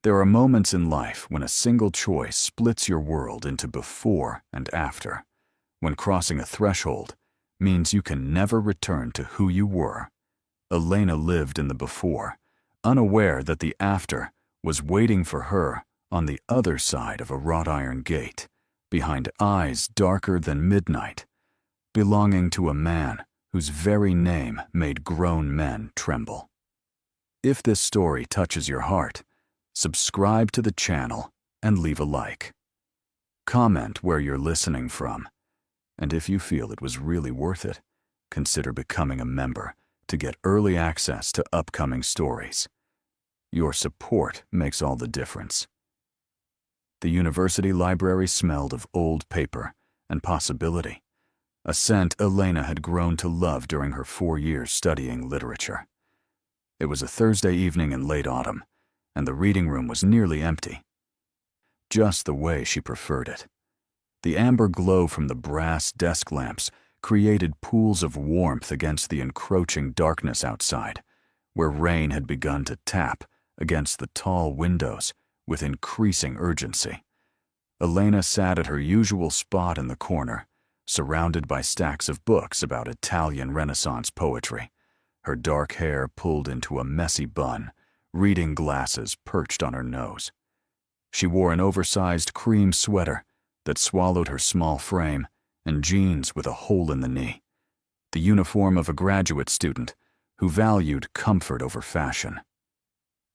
There are moments in life when a single choice splits your world into before and after, when crossing a threshold means you can never return to who you were. Elena lived in the before, unaware that the after was waiting for her on the other side of a wrought iron gate, behind eyes darker than midnight, belonging to a man whose very name made grown men tremble. If this story touches your heart, subscribe to the channel and leave a like. Comment where you're listening from, and if you feel it was really worth it, consider becoming a member to get early access to upcoming stories. Your support makes all the difference. The university library smelled of old paper and possibility, a scent Elena had grown to love during her 4 years studying literature. It was a Thursday evening in late autumn, and the reading room was nearly empty. Just the way she preferred it. The amber glow from the brass desk lamps created pools of warmth against the encroaching darkness outside, where rain had begun to tap against the tall windows with increasing urgency. Elena sat at her usual spot in the corner, surrounded by stacks of books about Italian Renaissance poetry, her dark hair pulled into a messy bun, reading glasses perched on her nose. She wore an oversized cream sweater that swallowed her small frame and jeans with a hole in the knee, the uniform of a graduate student who valued comfort over fashion.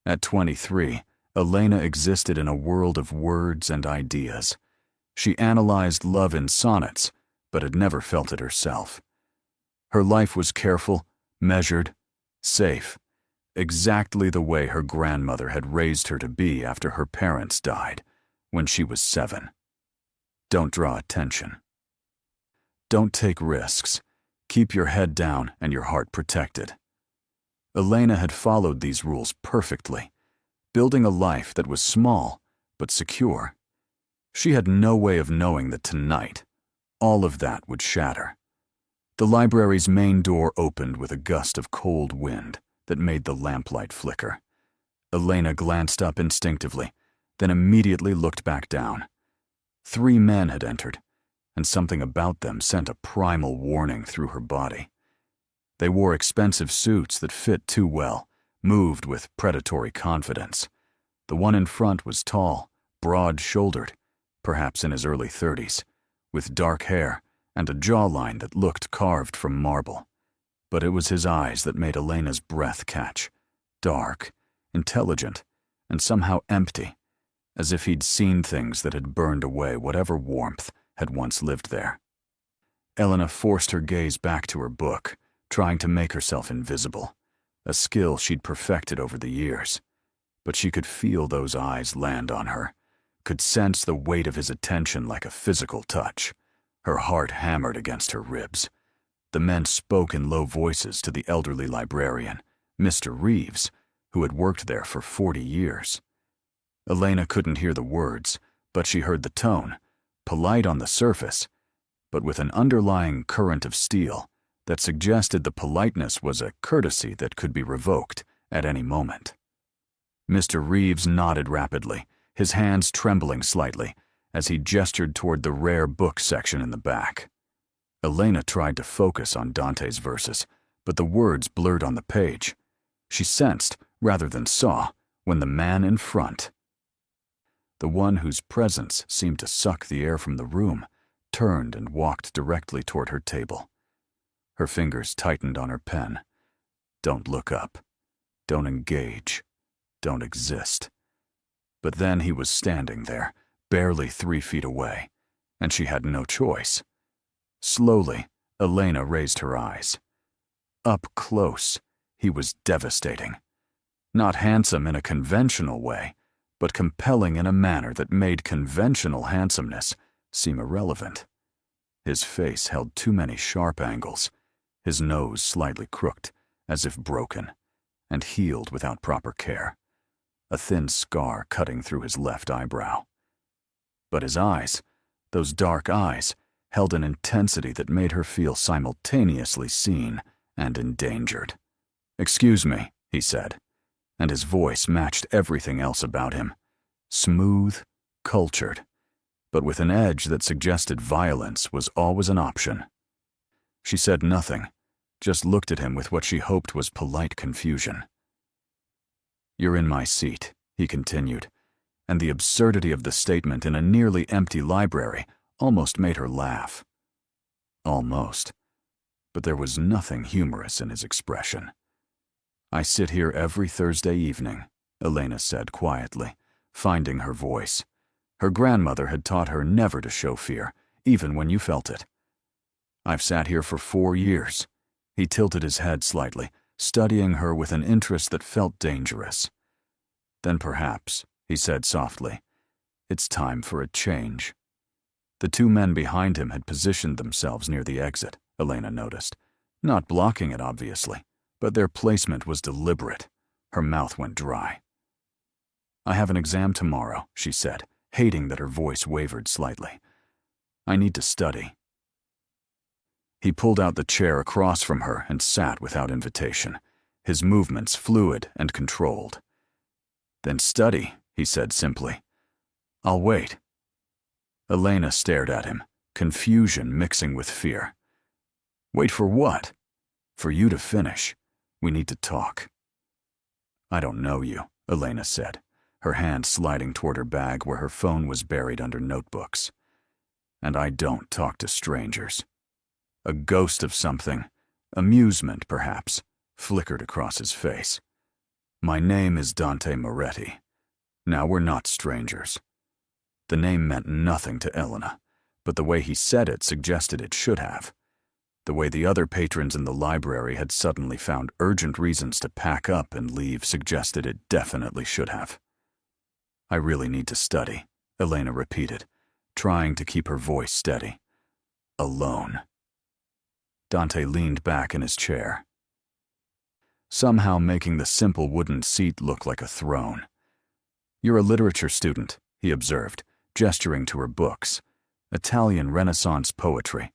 At 23, Elena existed in a world of words and ideas. She analyzed love in sonnets, but had never felt it herself. Her life was careful, measured, safe, exactly the way her grandmother had raised her to be after her parents died when she was 7. Don't draw attention. Don't take risks. Keep your head down and your heart protected. Elena had followed these rules perfectly, building a life that was small but secure. She had no way of knowing that tonight, all of that would shatter. The library's main door opened with a gust of cold wind that made the lamplight flicker. Elena glanced up instinctively, then immediately looked back down. 3 men had entered, and something about them sent a primal warning through her body. They wore expensive suits that fit too well, moved with predatory confidence. The one in front was tall, broad-shouldered, perhaps in his early 30s, with dark hair and a jawline that looked carved from marble. But it was his eyes that made Elena's breath catch, dark, intelligent, and somehow empty, as if he'd seen things that had burned away whatever warmth had once lived there. Elena forced her gaze back to her book, trying to make herself invisible, a skill she'd perfected over the years. But she could feel those eyes land on her, could sense the weight of his attention like a physical touch. Her heart hammered against her ribs. The men spoke in low voices to the elderly librarian, Mr. Reeves, who had worked there for 40 years. Elena couldn't hear the words, but she heard the tone, polite on the surface, but with an underlying current of steel that suggested the politeness was a courtesy that could be revoked at any moment. Mr. Reeves nodded rapidly, his hands trembling slightly, as he gestured toward the rare book section in the back. Elena tried to focus on Dante's verses, but the words blurred on the page. She sensed, rather than saw, when the man in front, the one whose presence seemed to suck the air from the room, turned and walked directly toward her table. Her fingers tightened on her pen. Don't look up. Don't engage. Don't exist. But then he was standing there, barely 3 feet away, and she had no choice. Slowly, Elena raised her eyes. Up close, he was devastating. Not handsome in a conventional way, but compelling in a manner that made conventional handsomeness seem irrelevant. His face held too many sharp angles, his nose slightly crooked, as if broken, and healed without proper care, a thin scar cutting through his left eyebrow. But his eyes, those dark eyes, held an intensity that made her feel simultaneously seen and endangered. "Excuse me," he said, and his voice matched everything else about him. Smooth, cultured, but with an edge that suggested violence was always an option. She said nothing, just looked at him with what she hoped was polite confusion. "You're in my seat," he continued, and the absurdity of the statement in a nearly empty library almost made her laugh. Almost. But there was nothing humorous in his expression. "I sit here every Thursday evening," Elena said quietly, finding her voice. Her grandmother had taught her never to show fear, even when you felt it. "I've sat here for 4 years." He tilted his head slightly, studying her with an interest that felt dangerous. "Then perhaps," he said softly, "it's time for a change." The 2 men behind him had positioned themselves near the exit, Elena noticed. Not blocking it, obviously, but their placement was deliberate. Her mouth went dry. "I have an exam tomorrow," she said, hating that her voice wavered slightly. "I need to study." He pulled out the chair across from her and sat without invitation, his movements fluid and controlled. "Then study," he said simply. "I'll wait." Elena stared at him, confusion mixing with fear. "Wait for what?" "For you to finish. We need to talk." "I don't know you," Elena said, her hand sliding toward her bag where her phone was buried under notebooks. "And I don't talk to strangers." A ghost of something, amusement perhaps, flickered across his face. "My name is Dante Moretti. Now we're not strangers." The name meant nothing to Elena, but the way he said it suggested it should have. The way the other patrons in the library had suddenly found urgent reasons to pack up and leave suggested it definitely should have. "I really need to study," Elena repeated, trying to keep her voice steady. "Alone." Dante leaned back in his chair, somehow making the simple wooden seat look like a throne. "You're a literature student," he observed, gesturing to her books. "Italian Renaissance poetry.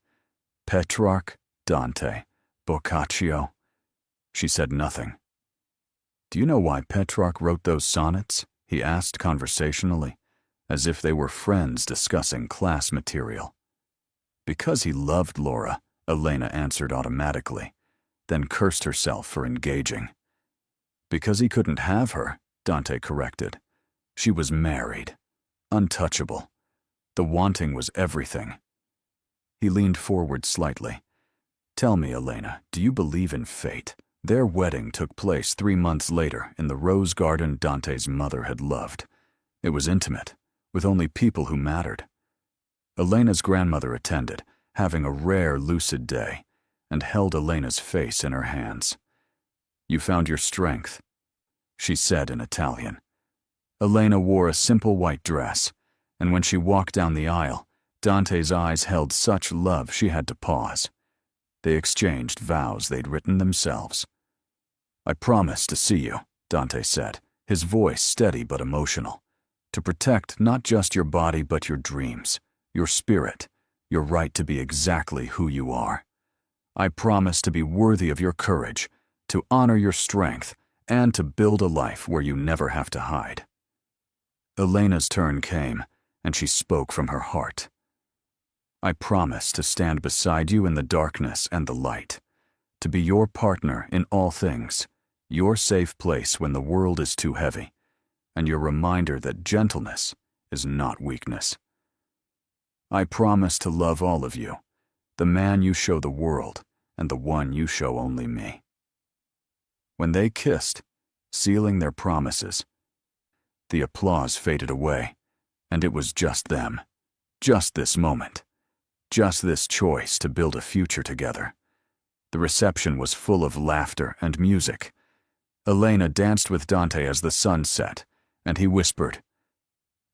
Petrarch, Dante, Boccaccio." She said nothing. "Do you know why Petrarch wrote those sonnets?" he asked conversationally, as if they were friends discussing class material. "Because he loved Laura," Elena answered automatically, then cursed herself for engaging. "Because he couldn't have her," Dante corrected. "She was married. Untouchable. The wanting was everything." He leaned forward slightly. "Tell me, Elena, do you believe in fate?" Their wedding took place 3 months later in the rose garden Dante's mother had loved. It was intimate, with only people who mattered. Elena's grandmother attended, having a rare lucid day, and held Elena's face in her hands. "You found your strength," she said in Italian. Elena wore a simple white dress, and when she walked down the aisle, Dante's eyes held such love she had to pause. They exchanged vows they'd written themselves. "I promise to see you," Dante said, his voice steady but emotional. "To protect not just your body but your dreams, your spirit, your right to be exactly who you are. I promise to be worthy of your courage, to honor your strength, and to build a life where you never have to hide." Elena's turn came, and she spoke from her heart. "I promise to stand beside you in the darkness and the light, to be your partner in all things, your safe place when the world is too heavy, and your reminder that gentleness is not weakness. I promise to love all of you, the man you show the world and the one you show only me." When they kissed, sealing their promises, the applause faded away, and it was just them, just this moment, just this choice to build a future together. The reception was full of laughter and music. Elena danced with Dante as the sun set, and he whispered,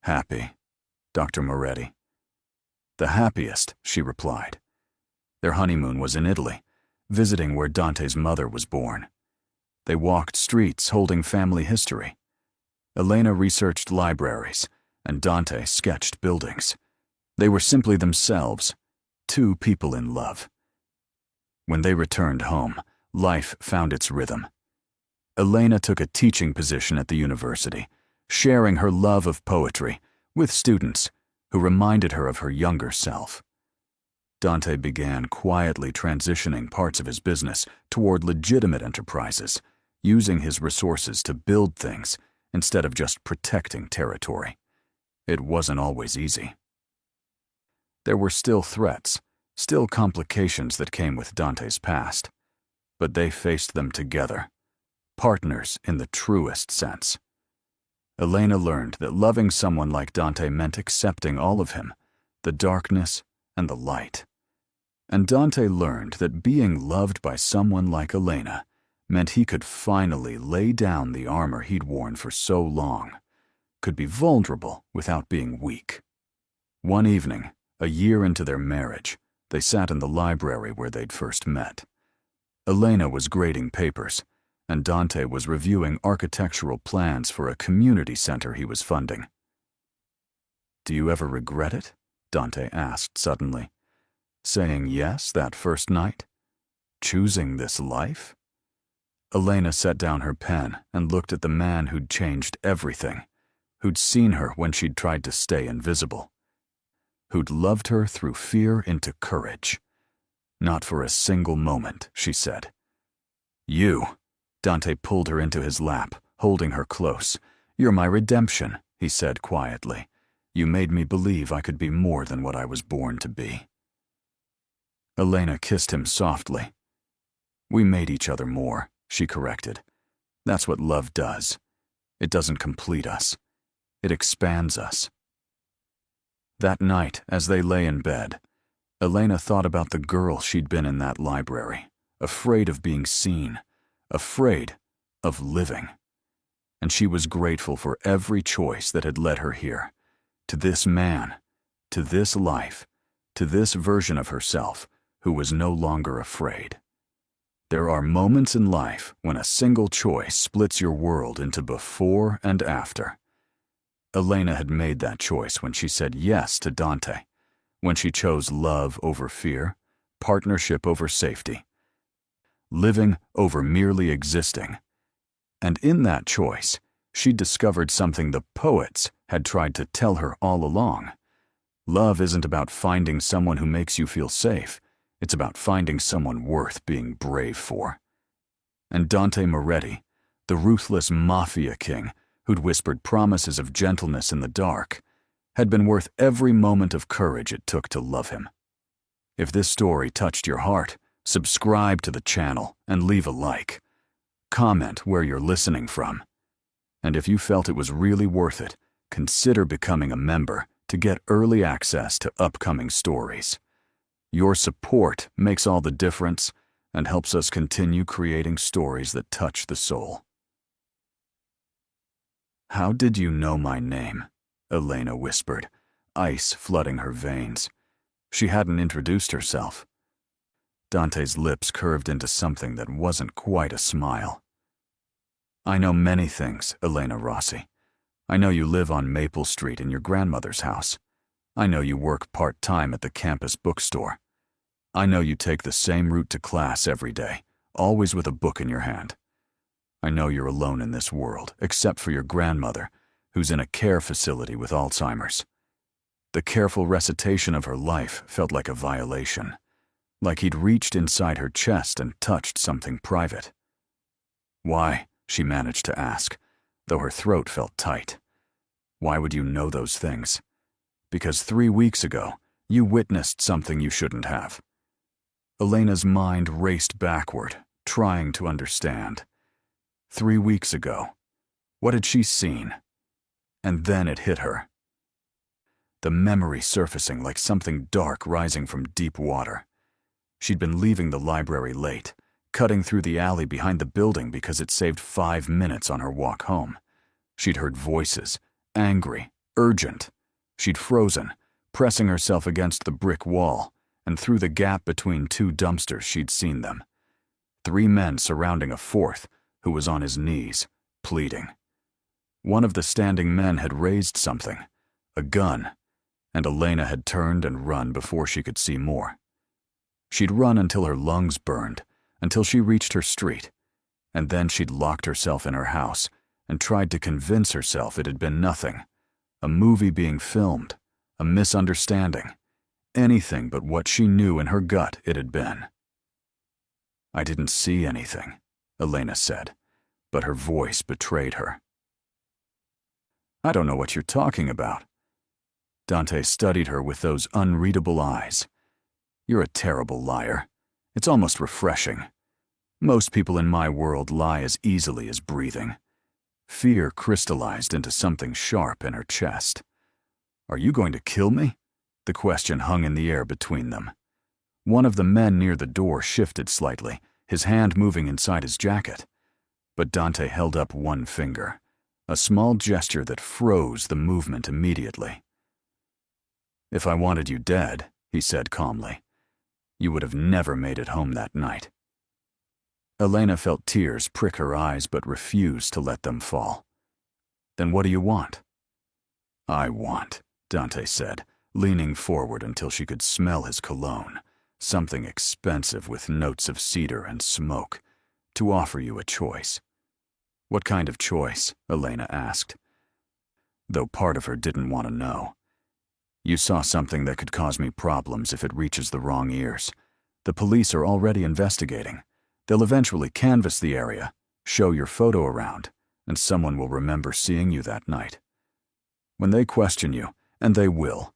"Happy, Dr. Moretti." "The happiest," she replied. Their honeymoon was in Italy, visiting where Dante's mother was born. They walked streets holding family history. Elena researched libraries, and Dante sketched buildings. They were simply themselves, 2 people in love. When they returned home, life found its rhythm. Elena took a teaching position at the university, sharing her love of poetry with students who reminded her of her younger self. Dante began quietly transitioning parts of his business toward legitimate enterprises, using his resources to build things instead of just protecting territory. It wasn't always easy. There were still threats, still complications that came with Dante's past, but they faced them together, partners in the truest sense. Elena learned that loving someone like Dante meant accepting all of him, the darkness and the light. And Dante learned that being loved by someone like Elena meant he could finally lay down the armor he'd worn for so long, could be vulnerable without being weak. One evening, a year into their marriage, they sat in the library where they'd first met. Elena was grading papers, and Dante was reviewing architectural plans for a community center he was funding. "Do you ever regret it?" Dante asked suddenly. "Saying yes that first night? Choosing this life?" Elena set down her pen and looked at the man who'd changed everything, who'd seen her when she'd tried to stay invisible, who'd loved her through fear into courage. "Not for a single moment," she said. "You," Dante pulled her into his lap, holding her close. "You're my redemption," he said quietly. "You made me believe I could be more than what I was born to be." Elena kissed him softly. "We made each other more," she corrected. "That's what love does. It doesn't complete us. It expands us." That night, as they lay in bed, Elena thought about the girl she'd been in that library, afraid of being seen, afraid of living. And she was grateful for every choice that had led her here, to this man, to this life, to this version of herself who was no longer afraid. There are moments in life when a single choice splits your world into before and after. Elena had made that choice when she said yes to Dante, when she chose love over fear, partnership over safety, living over merely existing. And in that choice, she discovered something the poets had tried to tell her all along. Love isn't about finding someone who makes you feel safe. It's about finding someone worth being brave for. And Dante Moretti, the ruthless Mafia king who'd whispered promises of gentleness in the dark, had been worth every moment of courage it took to love him. If this story touched your heart, subscribe to the channel and leave a like. Comment where you're listening from. And if you felt it was really worth it, consider becoming a member to get early access to upcoming stories. Your support makes all the difference and helps us continue creating stories that touch the soul. "How did you know my name?" Elena whispered, ice flooding her veins. She hadn't introduced herself. Dante's lips curved into something that wasn't quite a smile. "I know many things, Elena Rossi. I know you live on Maple Street in your grandmother's house. I know you work part-time at the campus bookstore. I know you take the same route to class every day, always with a book in your hand. I know you're alone in this world, except for your grandmother, who's in a care facility with Alzheimer's. The careful recitation of her life felt like a violation, like he'd reached inside her chest and touched something private. "Why?" she managed to ask, though her throat felt tight. "Why would you know those things?" "Because 3 weeks ago, you witnessed something you shouldn't have." Elena's mind raced backward, trying to understand. 3 weeks ago, what had she seen? And then it hit her. The memory surfacing like something dark rising from deep water. She'd been leaving the library late, cutting through the alley behind the building because it saved 5 minutes on her walk home. She'd heard voices, angry, urgent. She'd frozen, pressing herself against the brick wall, and through the gap between 2 dumpsters she'd seen them. 3 men surrounding a 4th, who was on his knees, pleading. One of the standing men had raised something, a gun, and Elena had turned and run before she could see more. She'd run until her lungs burned, until she reached her street, And then she'd locked herself in her house and tried to convince herself it had been nothing. A movie being filmed, a misunderstanding, anything but what she knew in her gut it had been. "I didn't see anything," Elena said, but her voice betrayed her. "I don't know what you're talking about." Dante studied her with those unreadable eyes. "You're a terrible liar. It's almost refreshing. Most people in my world lie as easily as breathing." Fear crystallized into something sharp in her chest. "Are you going to kill me?" The question hung in the air between them. One of the men near the door shifted slightly, his hand moving inside his jacket. But Dante held up one finger, a small gesture that froze the movement immediately. "If I wanted you dead," he said calmly, "you would have never made it home that night." Elena felt tears prick her eyes but refused to let them fall. "Then what do you want?" "I want," Dante said, leaning forward until she could smell his cologne, something expensive with notes of cedar and smoke, "to offer you a choice." "What kind of choice?" Elena asked, though part of her didn't want to know. "You saw something that could cause me problems if it reaches the wrong ears. The police are already investigating. They'll eventually canvass the area, show your photo around, and someone will remember seeing you that night. When they question you, and they will,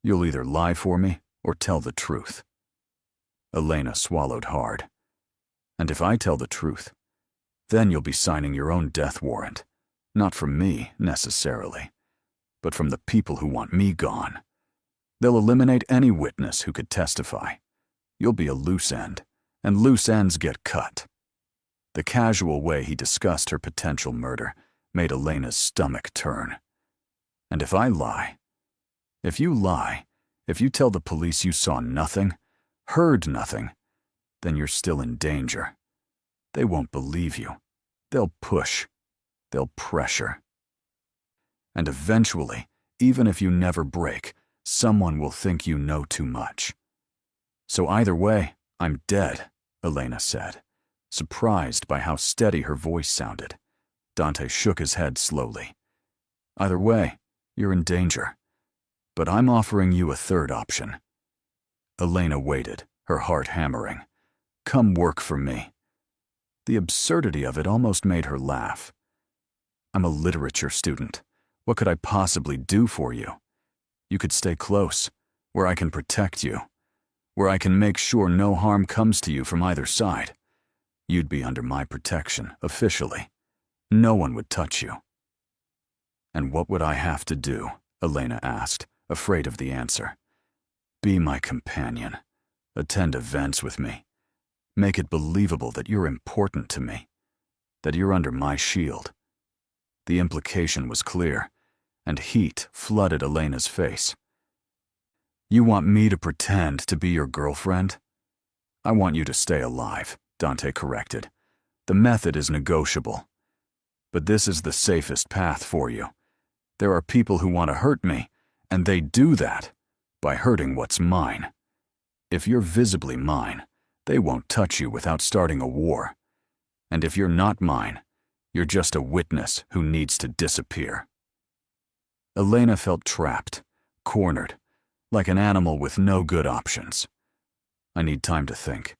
you'll either lie for me or tell the truth." Elena swallowed hard. "And if I tell the truth, then you'll be signing your own death warrant, not from me, necessarily, but from the people who want me gone. They'll eliminate any witness who could testify. You'll be a loose end, and loose ends get cut." The casual way he discussed her potential murder made Elena's stomach turn. "And if I lie? If you lie, if you tell the police you saw nothing, heard nothing, then you're still in danger. They won't believe you. They'll push. They'll pressure. And eventually, even if you never break, someone will think you know too much. So either way, I'm dead," Elena said, surprised by how steady her voice sounded. Dante shook his head slowly. "Either way, you're in danger. But I'm offering you a third option." Elena waited, her heart hammering. "Come work for me." The absurdity of it almost made her laugh. "I'm a literature student. What could I possibly do for you? You could stay close, where I can protect you, where I can make sure no harm comes to you from either side. You'd be under my protection, officially. No one would touch you." "And what would I have to do?" Elena asked, afraid of the answer. "Be my companion. Attend events with me. Make it believable that you're important to me, that you're under my shield." The implication was clear, and heat flooded Elena's face. "You want me to pretend to be your girlfriend?" "I want you to stay alive," Dante corrected. "The method is negotiable. But this is the safest path for you. There are people who want to hurt me, and they do that by hurting what's mine. If you're visibly mine, they won't touch you without starting a war. And if you're not mine, you're just a witness who needs to disappear." Elena felt trapped, cornered, like an animal with no good options. "I need time to think."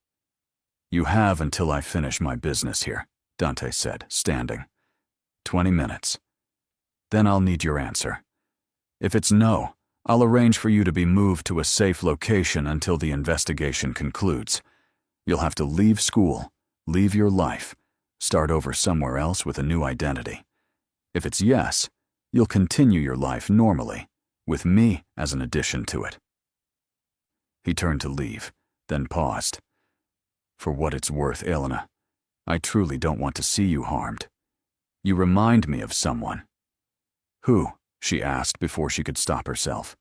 "You have until I finish my business here," Dante said, standing. 20 minutes. Then I'll need your answer. If it's no, I'll arrange for you to be moved to a safe location until the investigation concludes. You'll have to leave school, leave your life, start over somewhere else with a new identity. If it's yes, you'll continue your life normally, with me as an addition to it." He turned to leave, then paused. "For what it's worth, Elena, I truly don't want to see you harmed. You remind me of someone." "Who?" she asked before she could stop herself.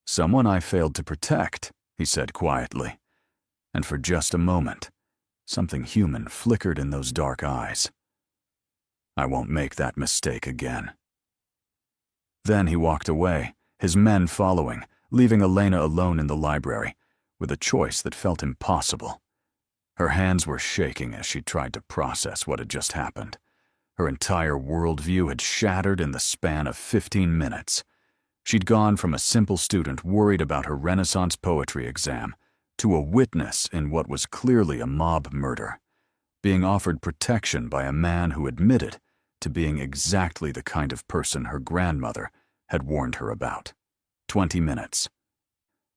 "Someone I failed to protect," he said quietly. And for just a moment, something human flickered in those dark eyes. "I won't make that mistake again." Then he walked away, his men following, leaving Elena alone in the library, with a choice that felt impossible. Her hands were shaking as she tried to process what had just happened. Her entire worldview had shattered in the span of 15 minutes. She'd gone from a simple student worried about her Renaissance poetry exam to a witness in what was clearly a mob murder, being offered protection by a man who admitted to being exactly the kind of person her grandmother had warned her about. 20 minutes.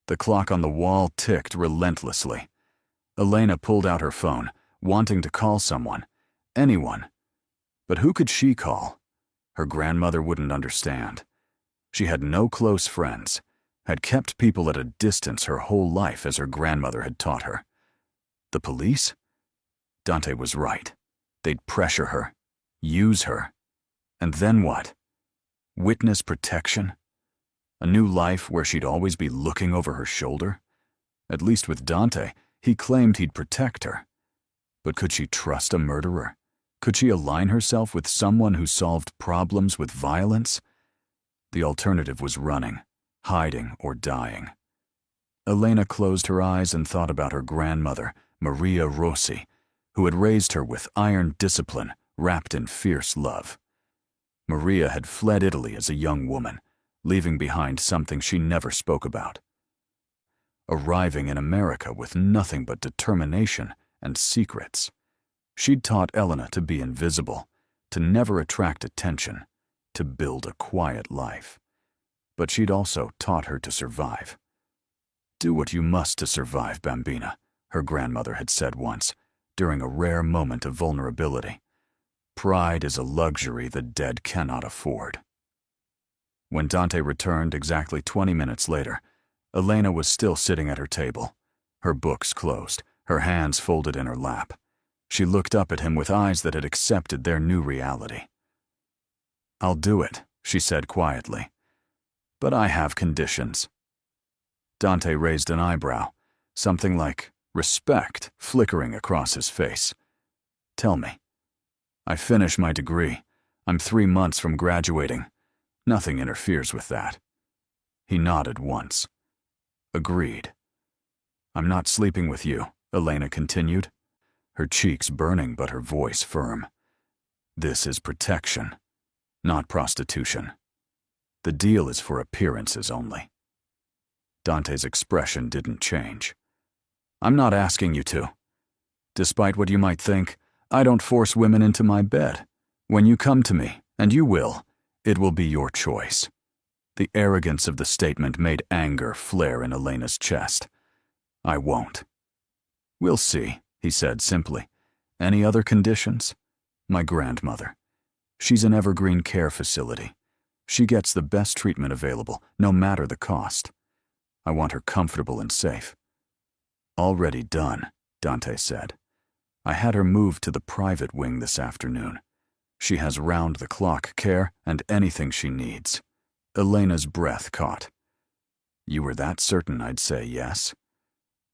The clock on the wall ticked relentlessly. Elena pulled out her phone, wanting to call someone, anyone. But who could she call? Her grandmother wouldn't understand. She had no close friends, had kept people at a distance her whole life as her grandmother had taught her. The police? Dante was right. They'd pressure her, use her. And then what? Witness protection? A new life where she'd always be looking over her shoulder? At least with Dante, he claimed he'd protect her. But could she trust a murderer? Could she align herself with someone who solved problems with violence? The alternative was running, hiding, or dying. Elena closed her eyes and thought about her grandmother, Maria Rossi, who had raised her with iron discipline wrapped in fierce love. Maria had fled Italy as a young woman, leaving behind something she never spoke about. Arriving in America with nothing but determination and secrets. She'd taught Elena to be invisible, to never attract attention, to build a quiet life. But she'd also taught her to survive. "Do what you must to survive, Bambina," her grandmother had said once, during a rare moment of vulnerability. Pride is a luxury the dead cannot afford. When Dante returned exactly 20 minutes later, Elena was still sitting at her table, her books closed, her hands folded in her lap. She looked up at him with eyes that had accepted their new reality. "I'll do it," she said quietly. "But I have conditions." Dante raised an eyebrow, something like respect flickering across his face. "Tell me." "I finish my degree. I'm 3 months from graduating. Nothing interferes with that." He nodded once. "Agreed." "I'm not sleeping with you," Elena continued, her cheeks burning but her voice firm. "This is protection, not prostitution. The deal is for appearances only." Dante's expression didn't change. "I'm not asking you to. Despite what you might think, I don't force women into my bed. When you come to me, and you will, it will be your choice." The arrogance of the statement made anger flare in Elena's chest. "I won't." "We'll see," he said simply. "Any other conditions?" "My grandmother. She's an evergreen care facility. She gets the best treatment available, no matter the cost. I want her comfortable and safe." "Already done," Dante said. "I had her moved to the private wing this afternoon. She has round-the-clock care and anything she needs." Elena's breath caught. "You were that certain I'd say yes?"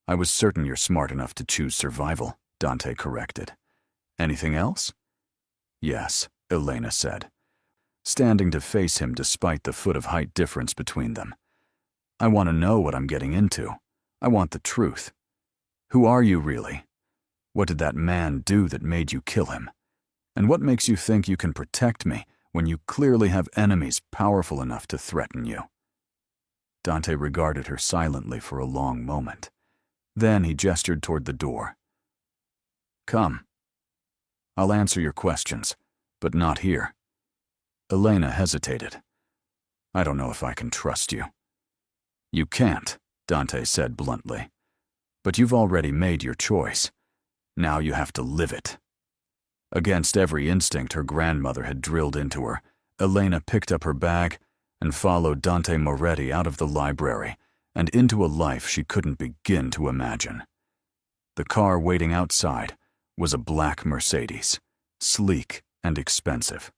"I was certain you're smart enough to choose survival," Dante corrected. "Anything else?" "Yes," Elena said, standing to face him despite the foot-of-height difference between them. "I want to know what I'm getting into. I want the truth. Who are you really? What did that man do that made you kill him? And what makes you think you can protect me when you clearly have enemies powerful enough to threaten you?" Dante regarded her silently for a long moment. Then he gestured toward the door. "Come. I'll answer your questions, but not here." Elena hesitated. "I don't know if I can trust you." "You can't," Dante said bluntly. "But you've already made your choice. Now you have to live it." Against every instinct her grandmother had drilled into her, Elena picked up her bag and followed Dante Moretti out of the library and into a life she couldn't begin to imagine. The car waiting outside was a black Mercedes, sleek and expensive.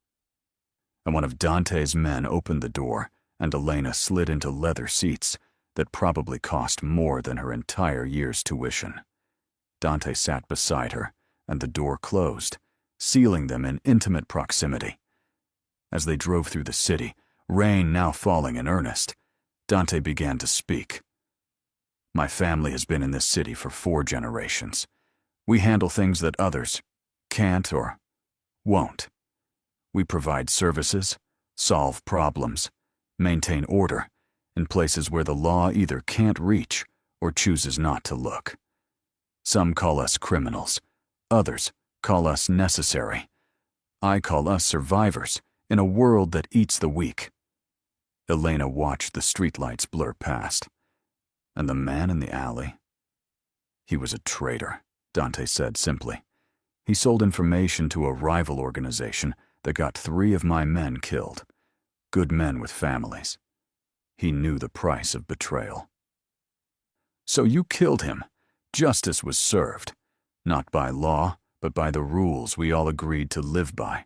And one of Dante's men opened the door, and Elena slid into leather seats that probably cost more than her entire year's tuition. Dante sat beside her, and the door closed, sealing them in intimate proximity. As they drove through the city, rain now falling in earnest, Dante began to speak. "My family has been in this city for 4 generations. We handle things that others can't or won't. We provide services, solve problems, maintain order in places where the law either can't reach or chooses not to look. Some call us criminals. Others call us necessary. I call us survivors in a world that eats the weak. Elena watched the streetlights blur past. And the man in the alley? He was a traitor, Dante said simply. He sold information to a rival organization that got 3 of my men killed. Good men with families. He knew the price of betrayal. So you killed him. Justice was served. Not by law, but by the rules we all agreed to live by.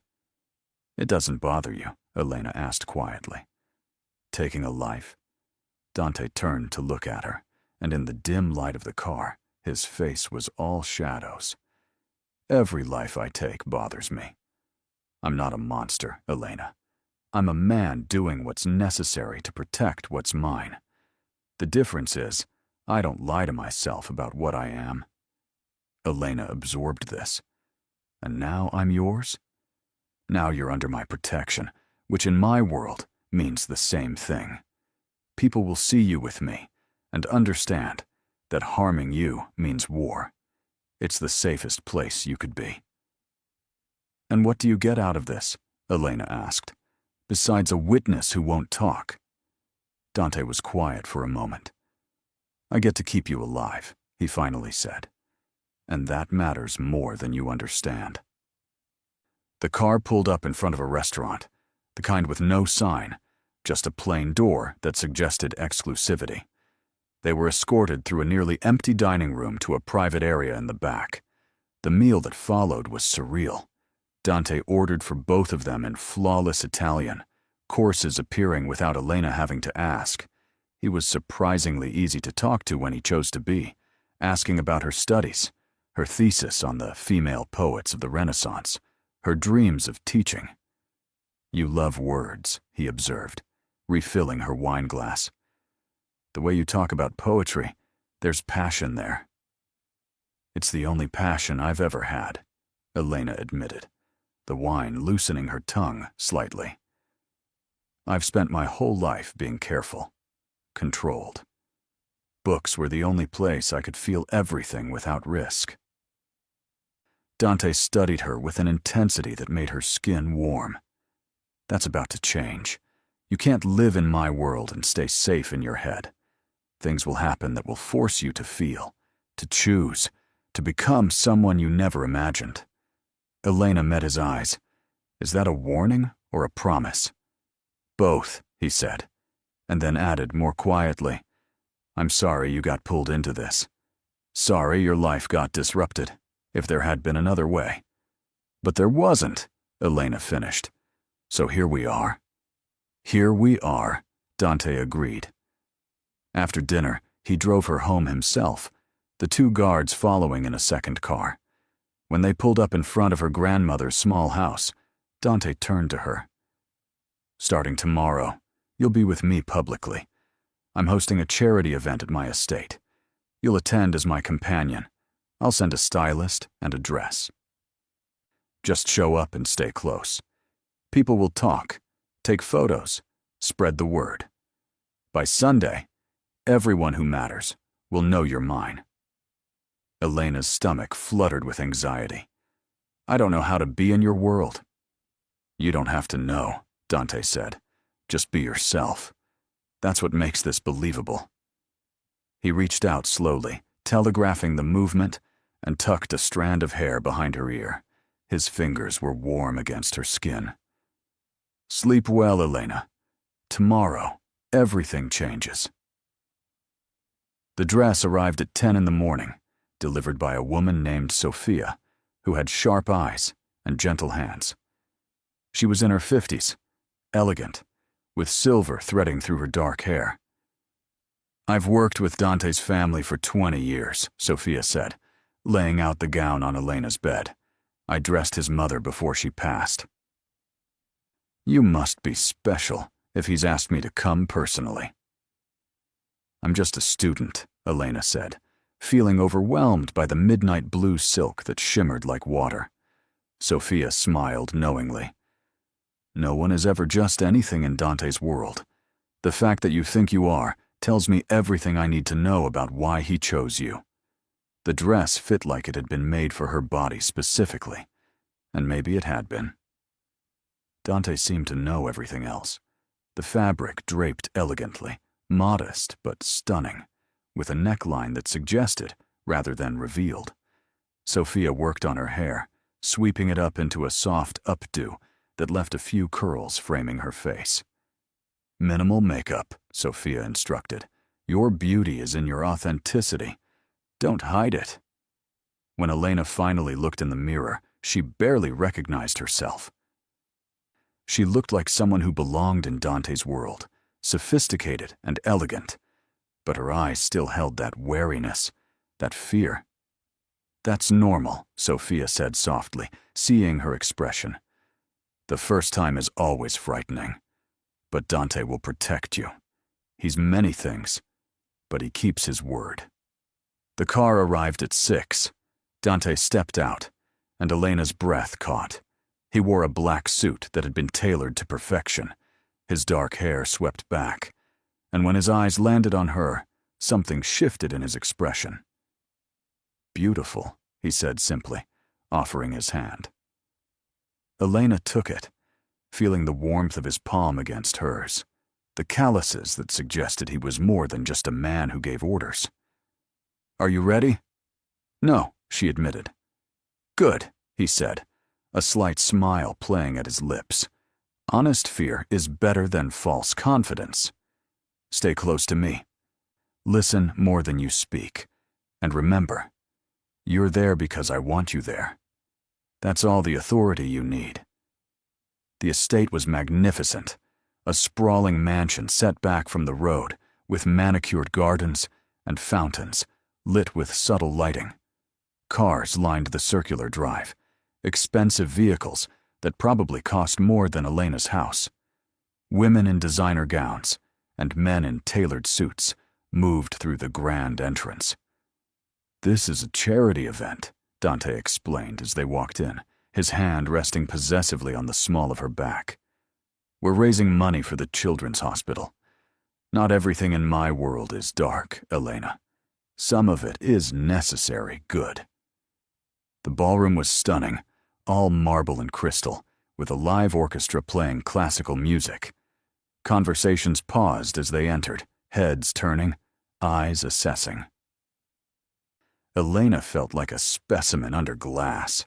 It doesn't bother you, Elena asked quietly. Taking a life? Dante turned to look at her, and in the dim light of the car, his face was all shadows. Every life I take bothers me. I'm not a monster, Elena. I'm a man doing what's necessary to protect what's mine. The difference is, I don't lie to myself about what I am. Elena absorbed this. And now I'm yours? Now you're under my protection, which in my world means the same thing. People will see you with me and understand that harming you means war. It's the safest place you could be. And what do you get out of this? Elena asked, besides a witness who won't talk. Dante was quiet for a moment. I get to keep you alive, he finally said. And that matters more than you understand. The car pulled up in front of a restaurant, the kind with no sign, just a plain door that suggested exclusivity. They were escorted through a nearly empty dining room to a private area in the back. The meal that followed was surreal. Dante ordered for both of them in flawless Italian, courses appearing without Elena having to ask. He was surprisingly easy to talk to when he chose to be, asking about her studies, her thesis on the female poets of the Renaissance, her dreams of teaching. You love words, he observed, refilling her wine glass. The way you talk about poetry, there's passion there. It's the only passion I've ever had, Elena admitted, the wine loosening her tongue slightly. I've spent my whole life being careful, controlled. Books were the only place I could feel everything without risk. Dante studied her with an intensity that made her skin warm. That's about to change. You can't live in my world and stay safe in your head. Things will happen that will force you to feel, to choose, to become someone you never imagined. Elena met his eyes. Is that a warning or a promise? Both, he said, and then added more quietly, I'm sorry you got pulled into this. Sorry your life got disrupted, if there had been another way. But there wasn't, Elena finished. So here we are. Here we are, Dante agreed. After dinner, he drove her home himself, the 2 guards following in a second car. When they pulled up in front of her grandmother's small house, Dante turned to her. Starting tomorrow, you'll be with me publicly. I'm hosting a charity event at my estate. You'll attend as my companion. I'll send a stylist and a dress. Just show up and stay close. People will talk, take photos, spread the word. By Sunday, everyone who matters will know you're mine. Elena's stomach fluttered with anxiety. I don't know how to be in your world. You don't have to know, Dante said. Just be yourself. That's what makes this believable. He reached out slowly, telegraphing the movement, and tucked a strand of hair behind her ear. His fingers were warm against her skin. Sleep well, Elena. Tomorrow, everything changes. The dress arrived at 10 in the morning, delivered by a woman named Sophia, who had sharp eyes and gentle hands. She was in her 50s, elegant, with silver threading through her dark hair. I've worked with Dante's family for 20 years, Sophia said, laying out the gown on Elena's bed. I dressed his mother before she passed. You must be special if he's asked me to come personally. I'm just a student, Elena said, feeling overwhelmed by the midnight blue silk that shimmered like water. Sophia smiled knowingly. No one is ever just anything in Dante's world. The fact that you think you are tells me everything I need to know about why he chose you. The dress fit like it had been made for her body specifically, and maybe it had been. Dante seemed to know everything else. The fabric draped elegantly, modest but stunning, with a neckline that suggested rather than revealed. Sophia worked on her hair, sweeping it up into a soft updo that left a few curls framing her face. Minimal makeup, Sophia instructed. Your beauty is in your authenticity. Don't hide it. When Elena finally looked in the mirror, she barely recognized herself. She looked like someone who belonged in Dante's world, sophisticated and elegant, but her eyes still held that wariness, that fear. That's normal, Sophia said softly, seeing her expression. The first time is always frightening, but Dante will protect you. He's many things, but he keeps his word. The car arrived at 6. Dante stepped out, and Elena's breath caught. He wore a black suit that had been tailored to perfection, his dark hair swept back, and when his eyes landed on her, something shifted in his expression. Beautiful, he said simply, offering his hand. Elena took it, feeling the warmth of his palm against hers, the calluses that suggested he was more than just a man who gave orders. Are you ready? No, she admitted. Good, he said, a slight smile playing at his lips. Honest fear is better than false confidence. Stay close to me. Listen more than you speak. And remember, you're there because I want you there. That's all the authority you need. The estate was magnificent, a sprawling mansion set back from the road with manicured gardens and fountains lit with subtle lighting. Cars lined the circular drive, expensive vehicles that probably cost more than Elena's house. Women in designer gowns and men in tailored suits moved through the grand entrance. This is a charity event, Dante explained as they walked in, his hand resting possessively on the small of her back. We're raising money for the children's hospital. Not everything in my world is dark, Elena. Some of it is necessary good. The ballroom was stunning, all marble and crystal, with a live orchestra playing classical music. Conversations paused as they entered, heads turning, eyes assessing. Elena felt like a specimen under glass.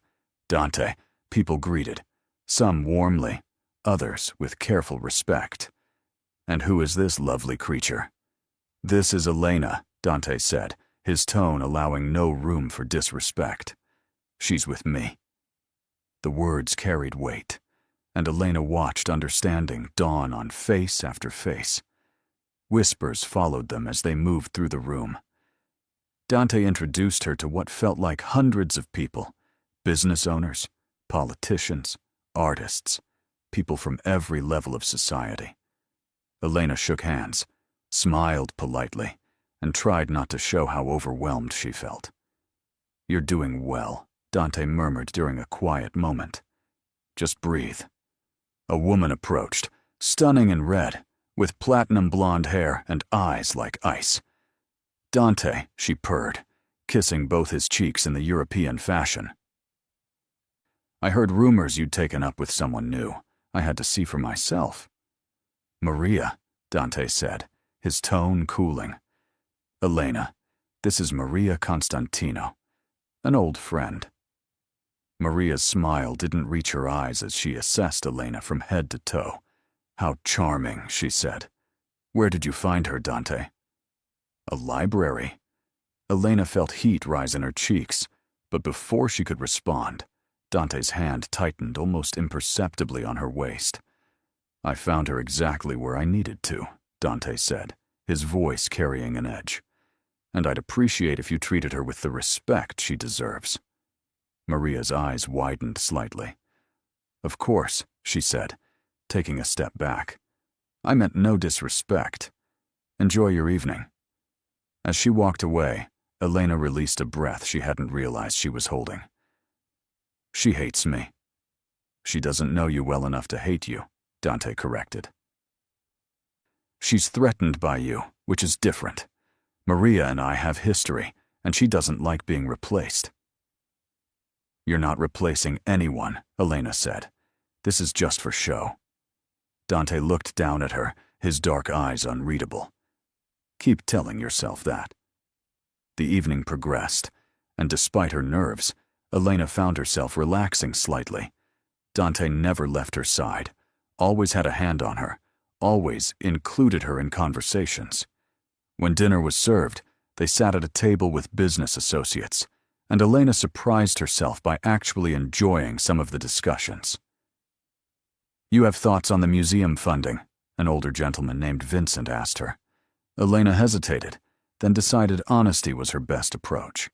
Dante, people greeted, some warmly, others with careful respect. And who is this lovely creature? This is Elena, Dante said, his tone allowing no room for disrespect. She's with me. The words carried weight, and Elena watched understanding dawn on face after face. Whispers followed them as they moved through the room. Dante introduced her to what felt like hundreds of people, business owners, politicians, artists, people from every level of society. Elena shook hands, smiled politely, and tried not to show how overwhelmed she felt. You're doing well, Dante murmured during a quiet moment. Just breathe. A woman approached, stunning in red, with platinum blonde hair and eyes like ice. Dante, she purred, kissing both his cheeks in the European fashion. I heard rumors you'd taken up with someone new. I had to see for myself. Maria, Dante said, his tone cooling. Elena, this is Maria Constantino, an old friend. Maria's smile didn't reach her eyes as she assessed Elena from head to toe. How charming, she said. Where did you find her, Dante? A library. Elena felt heat rise in her cheeks, but before she could respond, Dante's hand tightened almost imperceptibly on her waist. I found her exactly where I needed to, Dante said, his voice carrying an edge. And I'd appreciate if you treated her with the respect she deserves. Maria's eyes widened slightly. Of course, she said, taking a step back. I meant no disrespect. Enjoy your evening. As she walked away, Elena released a breath she hadn't realized she was holding. She hates me. She doesn't know you well enough to hate you, Dante corrected. She's threatened by you, which is different. Maria and I have history, and she doesn't like being replaced. You're not replacing anyone, Elena said. This is just for show. Dante looked down at her, his dark eyes unreadable. Keep telling yourself that. The evening progressed, and despite her nerves, Elena found herself relaxing slightly. Dante never left her side, always had a hand on her, always included her in conversations. When dinner was served, they sat at a table with business associates, and Elena surprised herself by actually enjoying some of the discussions. You have thoughts on the museum funding? An older gentleman named Vincent asked her. Elena hesitated, then decided honesty was her best approach.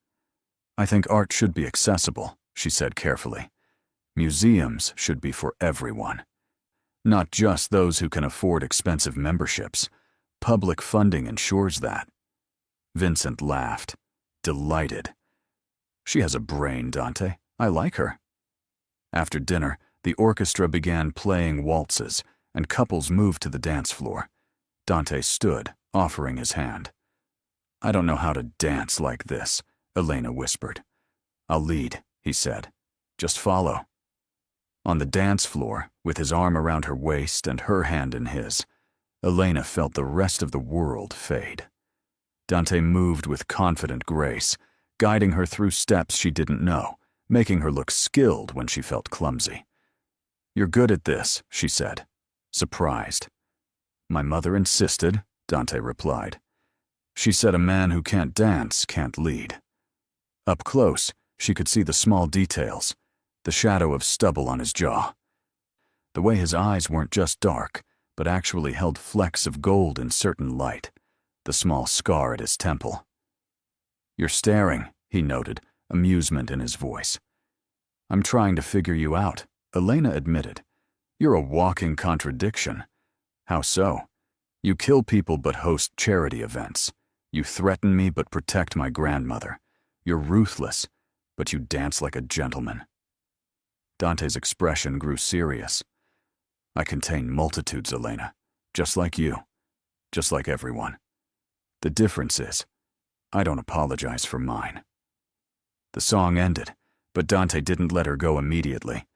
I think art should be accessible, she said carefully. Museums should be for everyone. Not just those who can afford expensive memberships. Public funding ensures that. Vincent laughed, delighted. She has a brain, Dante. I like her. After dinner, the orchestra began playing waltzes, and couples moved to the dance floor. Dante stood, offering his hand. I don't know how to dance like this, Elena whispered. I'll lead, he said. Just follow. On the dance floor, with his arm around her waist and her hand in his, Elena felt the rest of the world fade. Dante moved with confident grace, guiding her through steps she didn't know, making her look skilled when she felt clumsy. You're good at this, she said, surprised. My mother insisted, Dante replied. She said a man who can't dance can't lead. Up close, she could see the small details, the shadow of stubble on his jaw. The way his eyes weren't just dark, but actually held flecks of gold in certain light, the small scar at his temple. You're staring, he noted, amusement in his voice. I'm trying to figure you out, Elena admitted. You're a walking contradiction. How so? You kill people but host charity events. You threaten me but protect my grandmother. You're ruthless, but you dance like a gentleman. Dante's expression grew serious. I contain multitudes, Elena, just like you, just like everyone. The difference is, I don't apologize for mine. The song ended, but Dante didn't let her go immediately.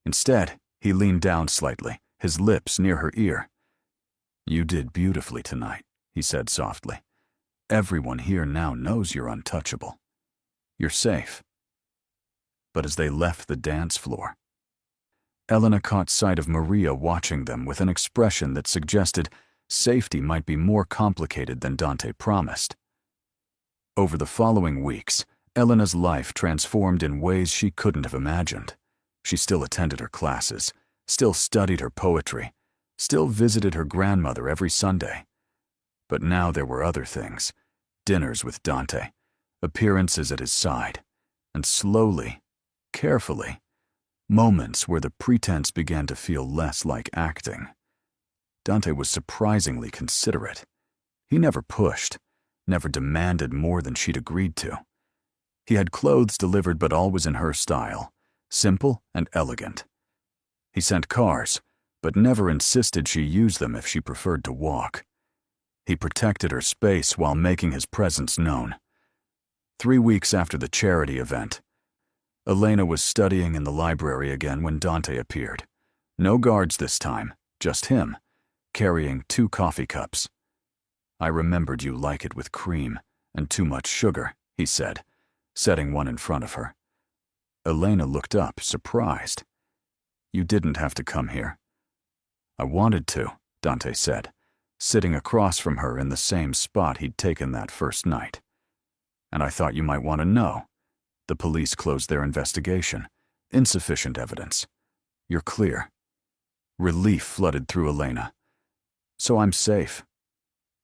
Instead, he leaned down slightly, his lips near her ear. You did beautifully tonight, he said softly. Everyone here now knows you're untouchable. You're safe. But as they left the dance floor, Elena caught sight of Maria watching them with an expression that suggested safety might be more complicated than Dante promised. Over the following weeks, Elena's life transformed in ways she couldn't have imagined. She still attended her classes, still studied her poetry, still visited her grandmother every Sunday. But now there were other things, dinners with Dante, appearances at his side, and slowly, carefully, moments where the pretense began to feel less like acting. Dante was surprisingly considerate. He never pushed, never demanded more than she'd agreed to. He had clothes delivered but always in her style, simple and elegant. He sent cars, but never insisted she use them if she preferred to walk. He protected her space while making his presence known. 3 weeks after the charity event, Elena was studying in the library again when Dante appeared. No guards this time, just him, carrying 2 coffee cups. I remembered you like it with cream and too much sugar, he said, setting one in front of her. Elena looked up, surprised. You didn't have to come here. I wanted to, Dante said, sitting across from her in the same spot he'd taken that first night. And I thought you might want to know. The police closed their investigation. Insufficient evidence. You're clear. Relief flooded through Elena. So I'm safe.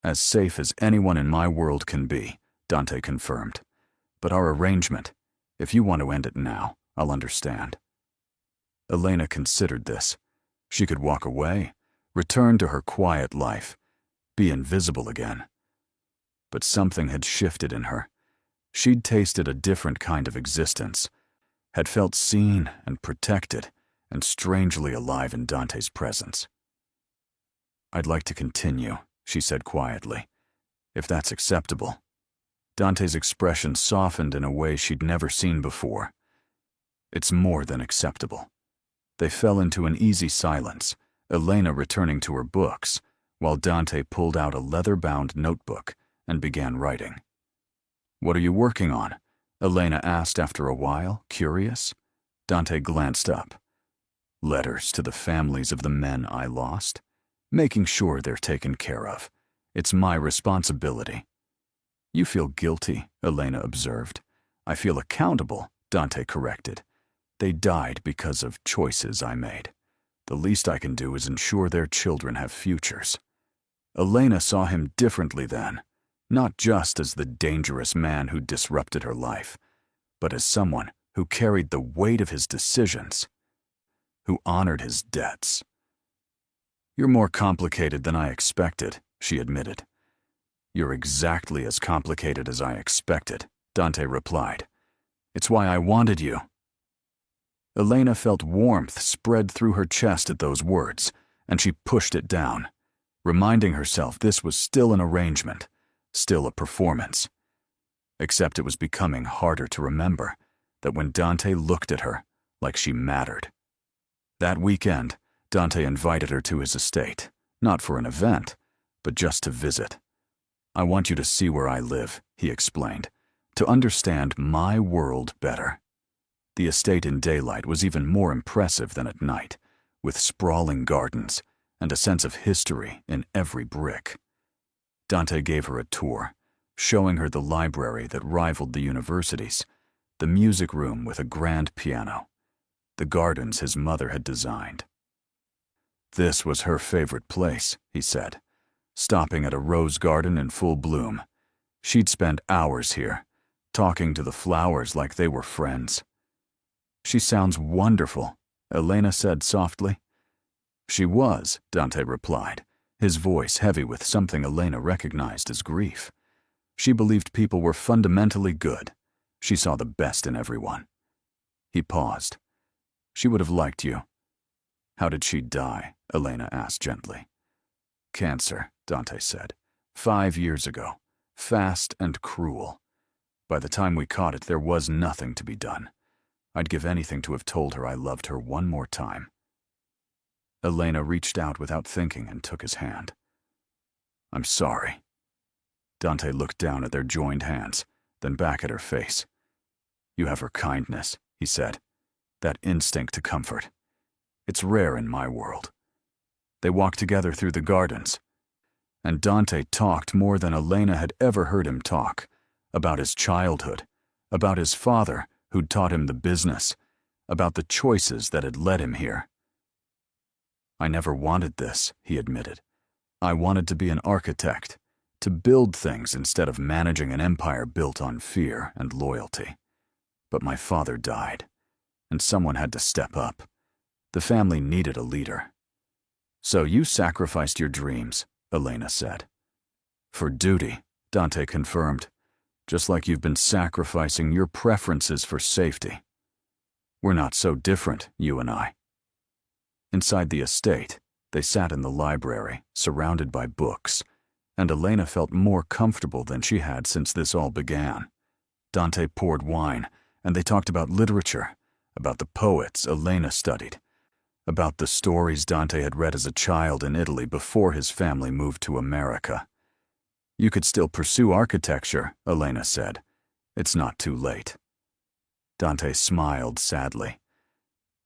As safe as anyone in my world can be, Dante confirmed. But our arrangement, if you want to end it now, I'll understand. Elena considered this. She could walk away, return to her quiet life, be invisible again. But something had shifted in her. She'd tasted a different kind of existence, had felt seen and protected and strangely alive in Dante's presence. "I'd like to continue," she said quietly, "if that's acceptable." Dante's expression softened in a way she'd never seen before. "It's more than acceptable." They fell into an easy silence, Elena returning to her books, while Dante pulled out a leather-bound notebook and began writing. "What are you working on?" Elena asked after a while, curious. Dante glanced up. "Letters to the families of the men I lost. Making sure they're taken care of. It's my responsibility." "You feel guilty," Elena observed. "I feel accountable," Dante corrected. "They died because of choices I made. The least I can do is ensure their children have futures." Elena saw him differently then, not just as the dangerous man who disrupted her life, but as someone who carried the weight of his decisions, who honored his debts. "You're more complicated than I expected," she admitted. "You're exactly as complicated as I expected," Dante replied. "It's why I wanted you." Elena felt warmth spread through her chest at those words, and she pushed it down, reminding herself this was still an arrangement, still a performance. Except it was becoming harder to remember that when Dante looked at her, like she mattered. That weekend, Dante invited her to his estate, not for an event, but just to visit. "I want you to see where I live," he explained, "to understand my world better." The estate in daylight was even more impressive than at night, with sprawling gardens and a sense of history in every brick. Dante gave her a tour, showing her the library that rivaled the university's, the music room with a grand piano, the gardens his mother had designed. This was her favorite place, he said, stopping at a rose garden in full bloom. She'd spend hours here, talking to the flowers like they were friends. "She sounds wonderful," Elena said softly. "She was," Dante replied, his voice heavy with something Elena recognized as grief. "She believed people were fundamentally good. She saw the best in everyone." He paused. "She would have liked you." "How did she die?" Elena asked gently. "Cancer," Dante said. 5 years ago. Fast and cruel. By the time we caught it, there was nothing to be done. I'd give anything to have told her I loved her one more time." Elena reached out without thinking and took his hand. "I'm sorry." Dante looked down at their joined hands, then back at her face. "You have her kindness," he said, "that instinct to comfort. It's rare in my world." They walked together through the gardens, and Dante talked more than Elena had ever heard him talk, about his childhood, about his father who'd taught him the business, about the choices that had led him here. "I never wanted this," he admitted. "I wanted to be an architect, to build things instead of managing an empire built on fear and loyalty. But my father died, and someone had to step up. The family needed a leader." "So you sacrificed your dreams," Elena said. "For duty," Dante confirmed, "just like you've been sacrificing your preferences for safety. We're not so different, you and I." Inside the estate, they sat in the library, surrounded by books, and Elena felt more comfortable than she had since this all began. Dante poured wine, and they talked about literature, about the poets Elena studied, about the stories Dante had read as a child in Italy before his family moved to America. "You could still pursue architecture," Elena said. "It's not too late." Dante smiled sadly.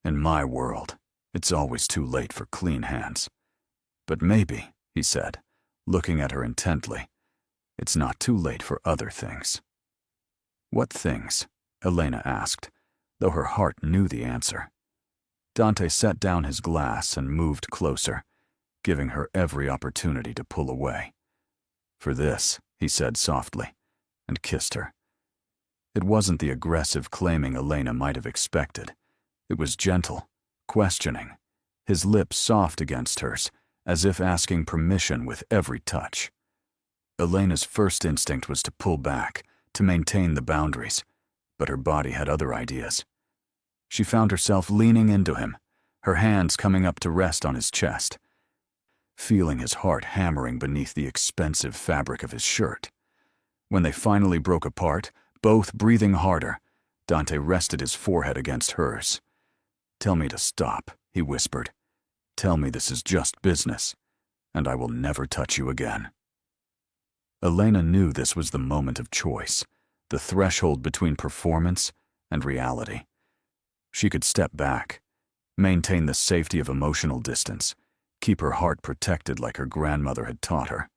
"In my world, it's always too late for clean hands. But maybe," he said, looking at her intently, "it's not too late for other things." "What things?" Elena asked, though her heart knew the answer. Dante set down his glass and moved closer, giving her every opportunity to pull away. "For this," he said softly, and kissed her. It wasn't the aggressive claiming Elena might have expected. It was gentle, questioning, his lips soft against hers, as if asking permission with every touch. Elena's first instinct was to pull back, to maintain the boundaries, but her body had other ideas. She found herself leaning into him, her hands coming up to rest on his chest, feeling his heart hammering beneath the expensive fabric of his shirt. When they finally broke apart, both breathing harder, Dante rested his forehead against hers. "Tell me to stop," he whispered. "Tell me this is just business, and I will never touch you again." Elena knew this was the moment of choice, the threshold between performance and reality. She could step back, maintain the safety of emotional distance, keep her heart protected like her grandmother had taught her.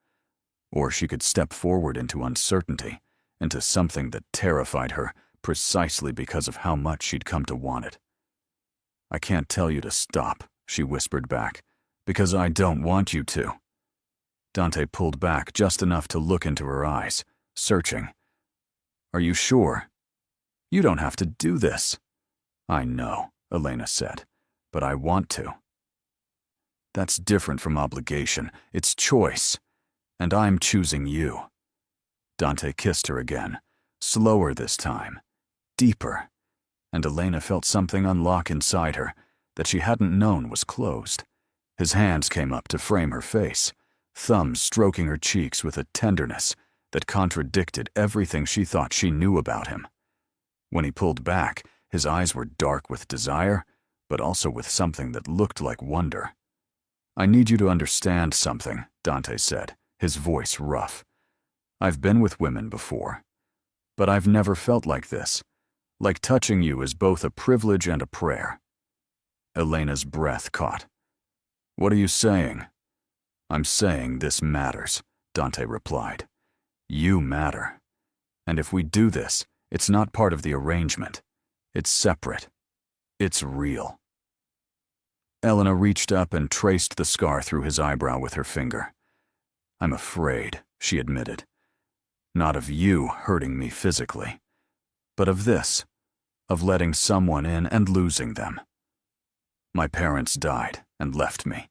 Or she could step forward into uncertainty, into something that terrified her precisely because of how much she'd come to want it. "I can't tell you to stop," she whispered back, "because I don't want you to." Dante pulled back just enough to look into her eyes, searching. "Are you sure? You don't have to do this." "I know," Elena said, "but I want to." "That's different from obligation. It's choice. And I'm choosing you." Dante kissed her again, slower this time, deeper, and Elena felt something unlock inside her that she hadn't known was closed. His hands came up to frame her face, thumbs stroking her cheeks with a tenderness that contradicted everything she thought she knew about him. When he pulled back, his eyes were dark with desire, but also with something that looked like wonder. "I need you to understand something," Dante said, his voice rough. "I've been with women before, but I've never felt like this. Like touching you is both a privilege and a prayer." Elena's breath caught. "What are you saying?" "I'm saying this matters," Dante replied. "You matter. And if we do this, it's not part of the arrangement. It's separate. It's real." Elena reached up and traced the scar through his eyebrow with her finger. "I'm afraid," she admitted. "Not of you hurting me physically, but of this, of letting someone in and losing them. My parents died and left me.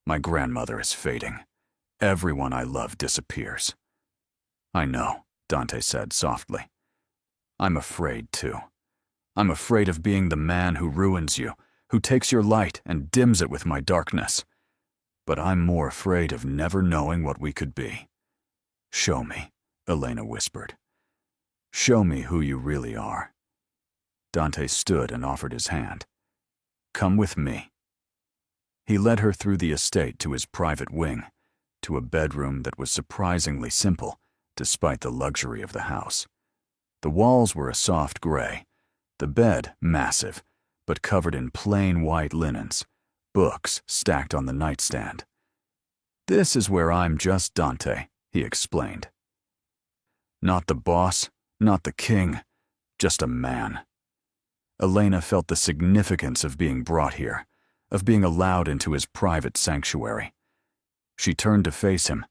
My grandmother is fading. Everyone I love disappears." "I know," Dante said softly. "I'm afraid too. I'm afraid of being the man who ruins you, who takes your light and dims it with my darkness. But I'm more afraid of never knowing what we could be." "Show me," Elena whispered. "Show me who you really are." Dante stood and offered his hand. "Come with me." He led her through the estate to his private wing, to a bedroom that was surprisingly simple, despite the luxury of the house. The walls were a soft gray, the bed massive, but covered in plain white linens, books stacked on the nightstand. "This is where I'm just Dante," he explained. "Not the boss, not the king, just a man." Elena felt the significance of being brought here, of being allowed into his private sanctuary. She turned to face him,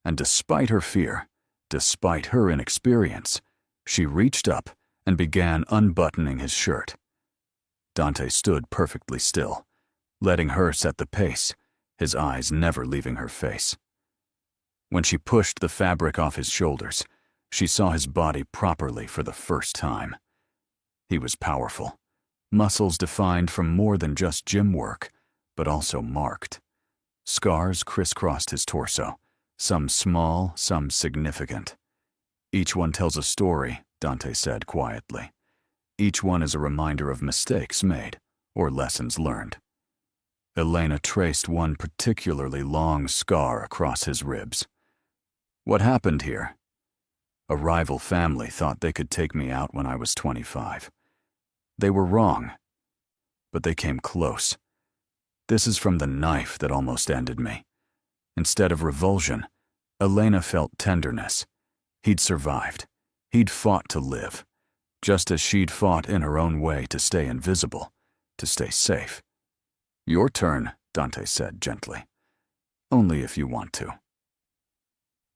and despite her fear, despite her inexperience, she reached up and began unbuttoning his shirt. Dante stood perfectly still, letting her set the pace, his eyes never leaving her face. When she pushed the fabric off his shoulders, she saw his body properly for the first time. He was powerful, muscles defined from more than just gym work, but also marked. Scars crisscrossed his torso, some small, some significant. "Each one tells a story," Dante said quietly. "Each one is a reminder of mistakes made, or lessons learned." Elena traced one particularly long scar across his ribs. "What happened here?" "A rival family thought they could take me out when I was 25. They were wrong, but they came close. This is from the knife that almost ended me." Instead of revulsion, Elena felt tenderness. He'd survived. He'd fought to live, just as she'd fought in her own way to stay invisible, to stay safe. "Your turn," Dante said gently. "Only if you want to."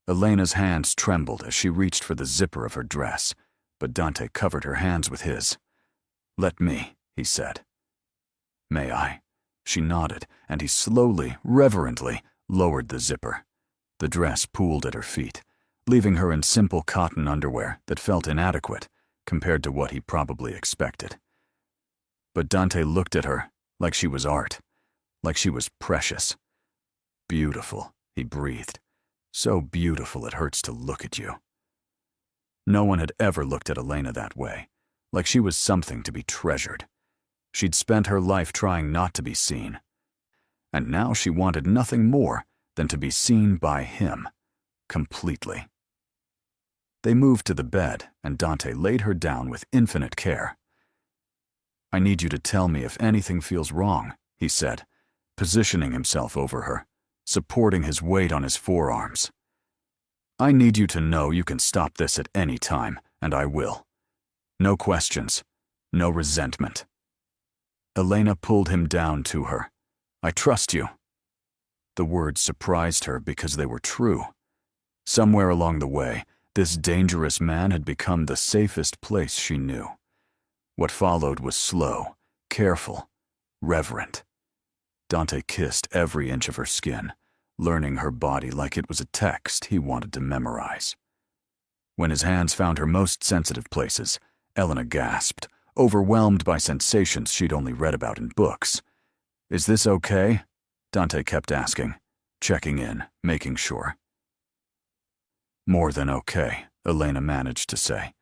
Elena's hands trembled as she reached for the zipper of her dress, but Dante covered her hands with his. "Let me," he said. "May I?" She nodded, and he slowly, reverently, lowered the zipper. The dress pooled at her feet, leaving her in simple cotton underwear that felt inadequate compared to what he probably expected. But Dante looked at her like she was art, like she was precious. Beautiful, he breathed. So beautiful it hurts to look at you. No one had ever looked at Elena that way, like she was something to be treasured. She'd spent her life trying not to be seen, and now she wanted nothing more than to be seen by him, completely. They moved to the bed, and Dante laid her down with infinite care. "I need you to tell me if anything feels wrong," he said, positioning himself over her, supporting his weight on his forearms. "I need you to know you can stop this at any time, and I will. No questions, no resentment." Elena pulled him down to her. "I trust you." The words surprised her because they were true. Somewhere along the way, this dangerous man had become the safest place she knew. What followed was slow, careful, reverent. Dante kissed every inch of her skin, learning her body like it was a text he wanted to memorize. When his hands found her most sensitive places, Elena gasped, overwhelmed by sensations she'd only read about in books. "Is this okay?" Dante kept asking, checking in, making sure. "More than okay," Elena managed to say,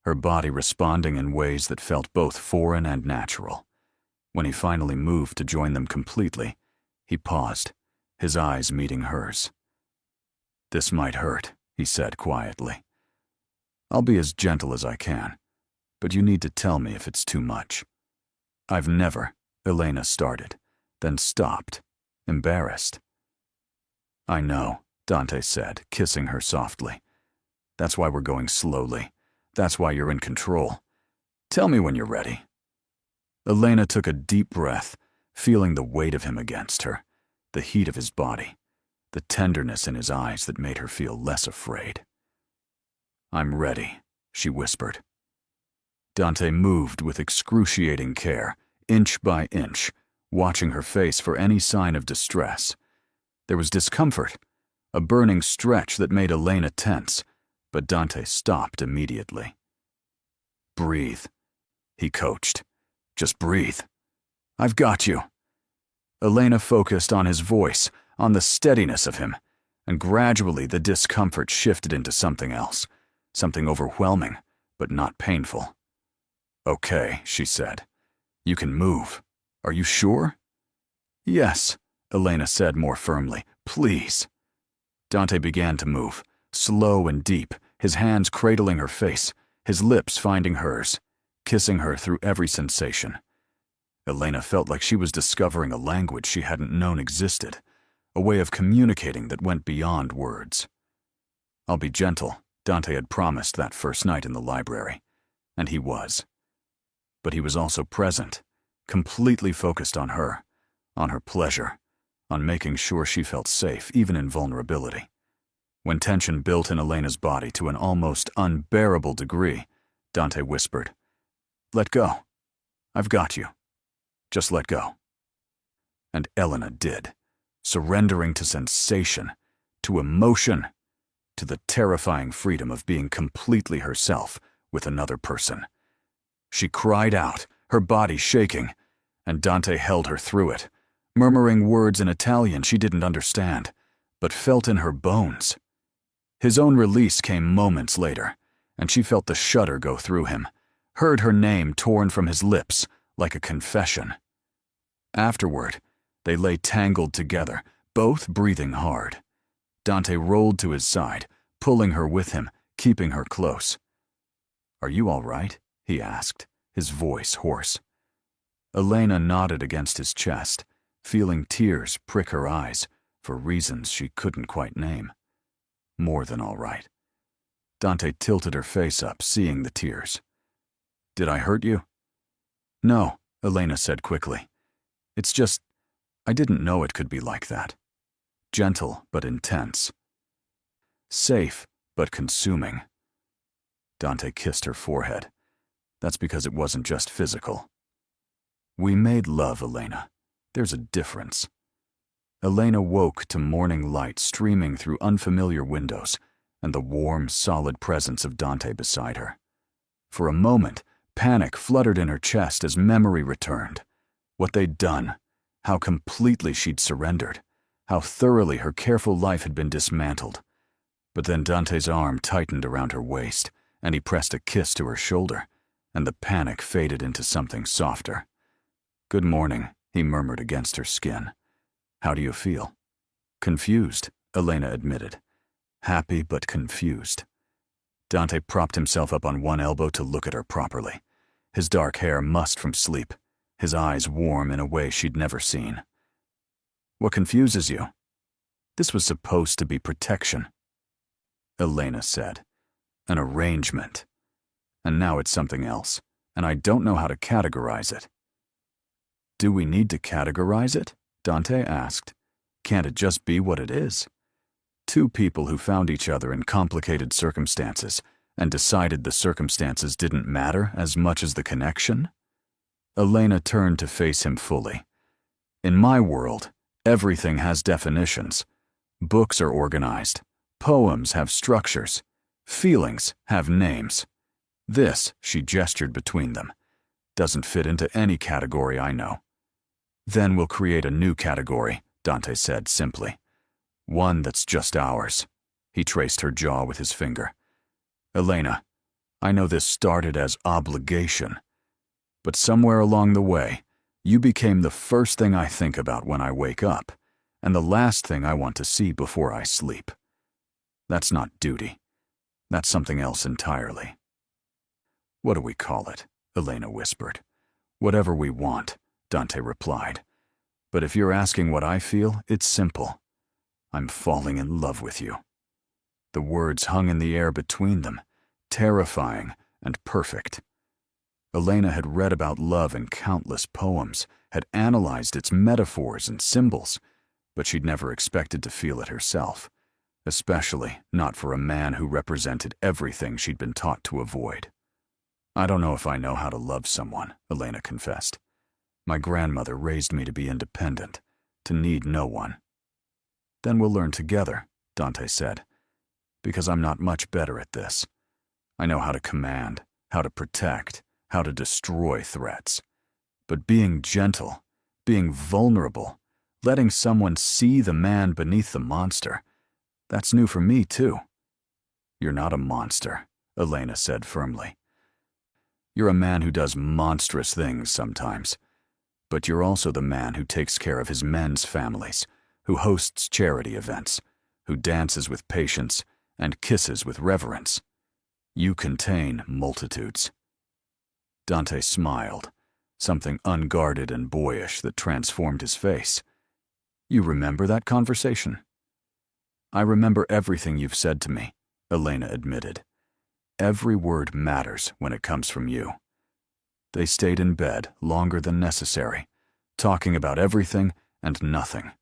her body responding in ways that felt both foreign and natural. When he finally moved to join them completely, he paused, his eyes meeting hers. "This might hurt," he said quietly. "I'll be as gentle as I can, but you need to tell me if it's too much." "I've never," Elena started, then stopped, embarrassed. "I know," Dante said, kissing her softly. "That's why we're going slowly. That's why you're in control. Tell me when you're ready." Elena took a deep breath, feeling the weight of him against her, the heat of his body, the tenderness in his eyes that made her feel less afraid. "I'm ready," she whispered. Dante moved with excruciating care, inch by inch, watching her face for any sign of distress. There was discomfort, a burning stretch that made Elena tense, but Dante stopped immediately. "Breathe," he coached. "Just breathe. I've got you." Elena focused on his voice, on the steadiness of him, and gradually the discomfort shifted into something else, something overwhelming, but not painful. "Okay," she said. "You can move. Are you sure?" "Yes," Elena said more firmly. "Please." Dante began to move, slow and deep, his hands cradling her face, his lips finding hers, kissing her through every sensation. Elena felt like she was discovering a language she hadn't known existed, a way of communicating that went beyond words. "I'll be gentle," Dante had promised that first night in the library, and he was. But he was also present, completely focused on her pleasure, on making sure she felt safe even in vulnerability. When tension built in Elena's body to an almost unbearable degree, Dante whispered, "Let go. I've got you. Just let go." And Elena did, surrendering to sensation, to emotion, to the terrifying freedom of being completely herself with another person. She cried out, her body shaking, and Dante held her through it, murmuring words in Italian she didn't understand, but felt in her bones. His own release came moments later, and she felt the shudder go through him, heard her name torn from his lips like a confession. Afterward, they lay tangled together, both breathing hard. Dante rolled to his side, pulling her with him, keeping her close. "Are you all right?" he asked, his voice hoarse. Elena nodded against his chest, feeling tears prick her eyes for reasons she couldn't quite name. More than all right. Dante tilted her face up, seeing the tears. "Did I hurt you?" "No," Elena said quickly. "It's just, I didn't know it could be like that. Gentle but intense. Safe but consuming." Dante kissed her forehead. "That's because it wasn't just physical." "We made love, Elena. There's a difference." Elena woke to morning light streaming through unfamiliar windows and the warm, solid presence of Dante beside her. For a moment, panic fluttered in her chest as memory returned. What they'd done, how completely she'd surrendered, how thoroughly her careful life had been dismantled. But then Dante's arm tightened around her waist, and he pressed a kiss to her shoulder, and the panic faded into something softer. "Good morning," he murmured against her skin. "How do you feel?" "Confused," Elena admitted. "Happy but confused." Dante propped himself up on one elbow to look at her properly, his dark hair mussed from sleep, his eyes warm in a way she'd never seen. "What confuses you?" "This was supposed to be protection," Elena said. "An arrangement. And now it's something else, and I don't know how to categorize it." "Do we need to categorize it?" Dante asked. "Can't it just be what it is? Two people who found each other in complicated circumstances and decided the circumstances didn't matter as much as the connection?" Elena turned to face him fully. "In my world, everything has definitions. Books are organized. Poems have structures. Feelings have names. This," she gestured between them, "doesn't fit into any category I know." "Then we'll create a new category," Dante said simply. "One that's just ours." He traced her jaw with his finger. "Elena, I know this started as obligation, but somewhere along the way, you became the first thing I think about when I wake up, and the last thing I want to see before I sleep. That's not duty. That's something else entirely." "What do we call it?" Elena whispered. "Whatever we want," Dante replied. "But if you're asking what I feel, it's simple. I'm falling in love with you." The words hung in the air between them, terrifying and perfect. Elena had read about love in countless poems, had analyzed its metaphors and symbols, but she'd never expected to feel it herself, especially not for a man who represented everything she'd been taught to avoid. "I don't know if I know how to love someone," Elena confessed. "My grandmother raised me to be independent, to need no one." "Then we'll learn together," Dante said, "because I'm not much better at this. I know how to command, how to protect, how to destroy threats. But being gentle, being vulnerable, letting someone see the man beneath the monster, that's new for me too." "You're not a monster," Elena said firmly. "You're a man who does monstrous things sometimes, but you're also the man who takes care of his men's families, who hosts charity events, who dances with patience and kisses with reverence. You contain multitudes." Dante smiled, something unguarded and boyish that transformed his face. "You remember that conversation?" "I remember everything you've said to me," Elena admitted. "Every word matters when it comes from you." They stayed in bed longer than necessary, talking about everything and nothing,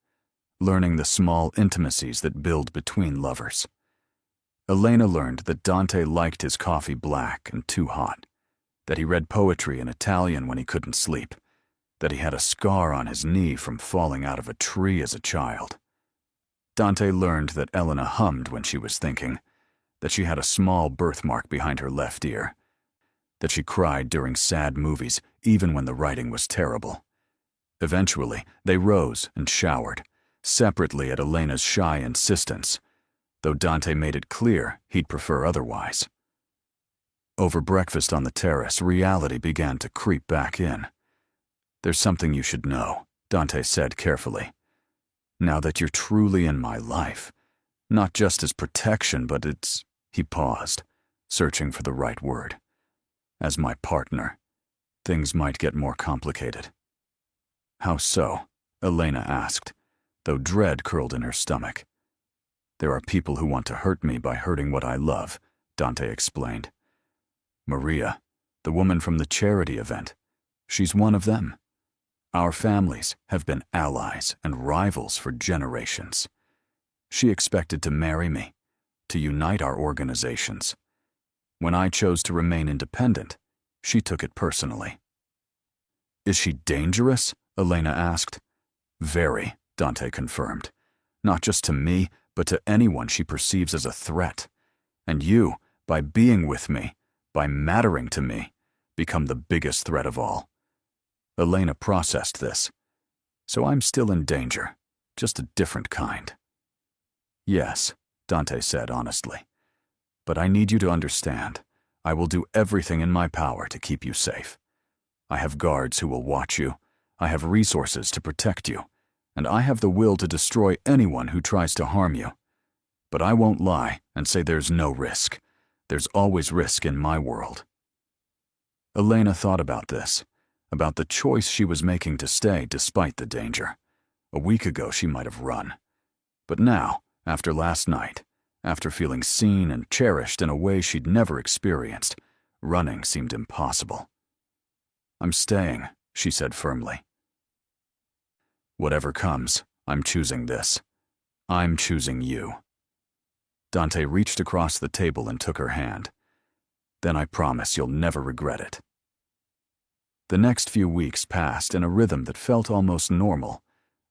learning the small intimacies that build between lovers. Elena learned that Dante liked his coffee black and too hot, that he read poetry in Italian when he couldn't sleep, that he had a scar on his knee from falling out of a tree as a child. Dante learned that Elena hummed when she was thinking, that she had a small birthmark behind her left ear, that she cried during sad movies even when the writing was terrible. Eventually, they rose and showered, separately at Elena's shy insistence, though Dante made it clear he'd prefer otherwise. Over breakfast on the terrace, reality began to creep back in. "There's something you should know," Dante said carefully. "Now that you're truly in my life, not just as protection, but it's—" He paused, searching for the right word. "As my partner, things might get more complicated." "How so?" Elena asked, though dread curled in her stomach. "There are people who want to hurt me by hurting what I love," Dante explained. "Maria, the woman from the charity event, she's one of them. Our families have been allies and rivals for generations. She expected to marry me, to unite our organizations. When I chose to remain independent, she took it personally." "Is she dangerous?" Elena asked. "Very," Dante confirmed. "Not just to me, but to anyone she perceives as a threat. And you, by being with me, by mattering to me, become the biggest threat of all. Elena processed this. So I'm still in danger, just a different kind. Yes, Dante said honestly. But I need you to understand. I will do everything in my power to keep you safe. I have guards who will watch you. I have resources to protect you. And I have the will to destroy anyone who tries to harm you. But I won't lie and say there's no risk. There's always risk in my world. Elena thought about this, about the choice she was making to stay despite the danger. A week ago she might have run. But now, after last night, after feeling seen and cherished in a way she'd never experienced, running seemed impossible. I'm staying, she said firmly. Whatever comes, I'm choosing this. I'm choosing you. Dante reached across the table and took her hand. Then I promise you'll never regret it. The next few weeks passed in a rhythm that felt almost normal.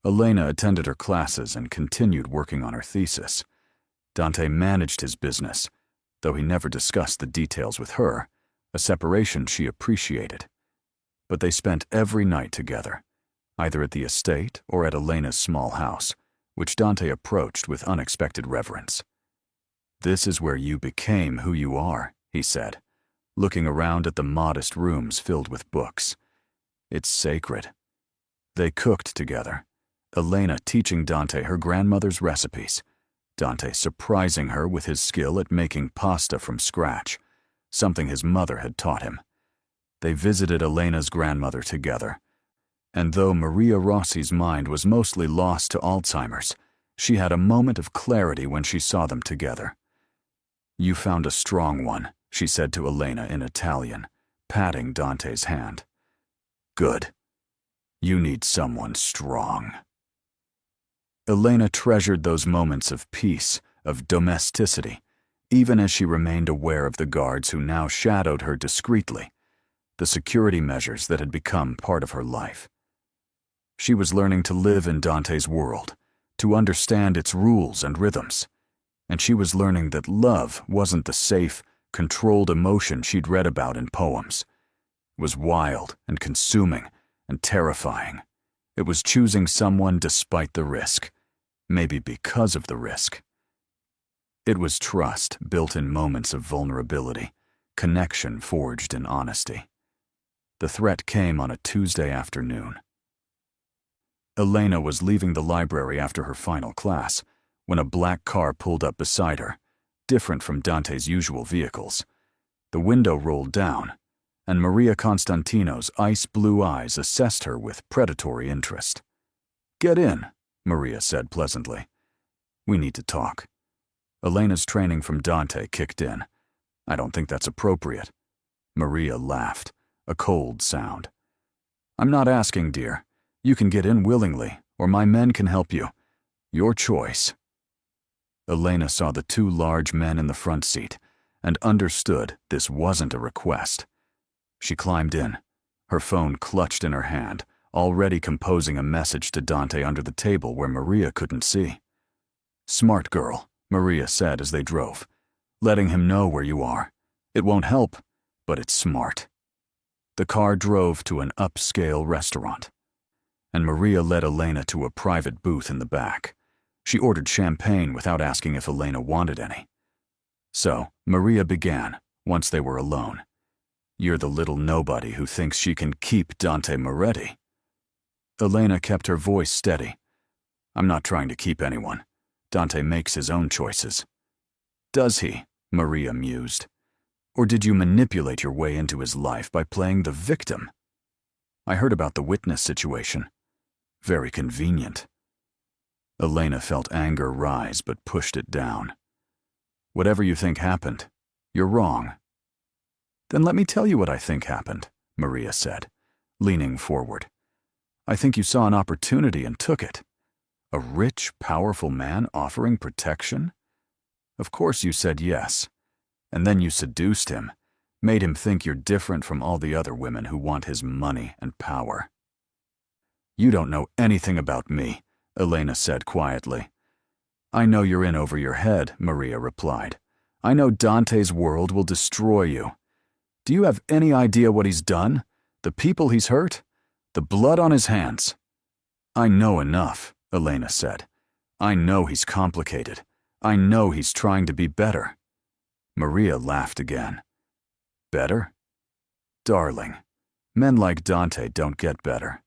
Elena attended her classes and continued working on her thesis. Dante managed his business, though he never discussed the details with her, a separation she appreciated. But they spent every night together, either at the estate or at Elena's small house, which Dante approached with unexpected reverence. This is where you became who you are, he said, looking around at the modest rooms filled with books. It's sacred. They cooked together, Elena teaching Dante her grandmother's recipes, Dante surprising her with his skill at making pasta from scratch, something his mother had taught him. They visited Elena's grandmother together, and though Maria Rossi's mind was mostly lost to Alzheimer's, she had a moment of clarity when she saw them together. You found a strong one, she said to Elena in Italian, patting Dante's hand. Good. You need someone strong. Elena treasured those moments of peace, of domesticity, even as she remained aware of the guards who now shadowed her discreetly, the security measures that had become part of her life. She was learning to live in Dante's world, to understand its rules and rhythms, and she was learning that love wasn't the safe, controlled emotion she'd read about in poems. It was wild and consuming and terrifying. It was choosing someone despite the risk, maybe because of the risk. It was trust built in moments of vulnerability, connection forged in honesty. The threat came on a Tuesday afternoon. Elena was leaving the library after her final class when a black car pulled up beside her, different from Dante's usual vehicles. The window rolled down, and Maria Constantino's ice-blue eyes assessed her with predatory interest. Get in, Maria said pleasantly. We need to talk. Elena's training from Dante kicked in. I don't think that's appropriate. Maria laughed, a cold sound. I'm not asking, dear. You can get in willingly, or my men can help you. Your choice. Elena saw the two large men in the front seat and understood this wasn't a request. She climbed in, her phone clutched in her hand, already composing a message to Dante under the table where Maria couldn't see. Smart girl, Maria said as they drove, letting him know where you are. It won't help, but it's smart. The car drove to an upscale restaurant, and Maria led Elena to a private booth in the back. She ordered champagne without asking if Elena wanted any. So, Maria began, once they were alone. You're the little nobody who thinks she can keep Dante Moretti. Elena kept her voice steady. I'm not trying to keep anyone. Dante makes his own choices. Does he? Maria mused. Or did you manipulate your way into his life by playing the victim? I heard about the witness situation. Very convenient. Elena felt anger rise but pushed it down. Whatever you think happened, you're wrong. Then let me tell you what I think happened, Maria said, leaning forward. I think you saw an opportunity and took it. A rich, powerful man offering protection? Of course you said yes. And then you seduced him, made him think you're different from all the other women who want his money and power. You don't know anything about me, Elena said quietly. I know you're in over your head, Maria replied. I know Dante's world will destroy you. Do you have any idea what he's done? The people he's hurt? The blood on his hands?" "I know enough," Elena said. "I know he's complicated. I know he's trying to be better." Maria laughed again. "Better? Darling, men like Dante don't get better.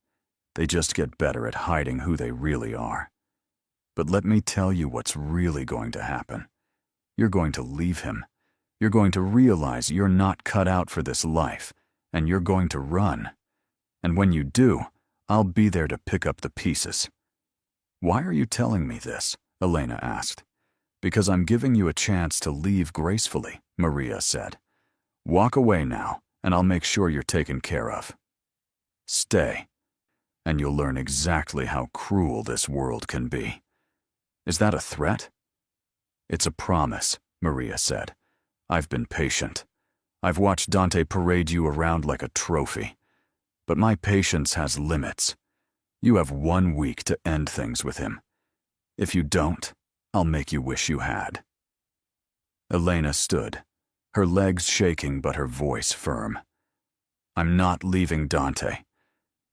They just get better at hiding who they really are. But let me tell you what's really going to happen. You're going to leave him. You're going to realize you're not cut out for this life, and you're going to run. And when you do, I'll be there to pick up the pieces." "Why are you telling me this?" Elena asked. "Because I'm giving you a chance to leave gracefully," Maria said. "Walk away now, and I'll make sure you're taken care of. Stay, and you'll learn exactly how cruel this world can be." "Is that a threat?" "It's a promise," Maria said. "I've been patient. I've watched Dante parade you around like a trophy. But my patience has limits. You have 1 week to end things with him. If you don't, I'll make you wish you had." Elena stood, her legs shaking but her voice firm. "I'm not leaving Dante.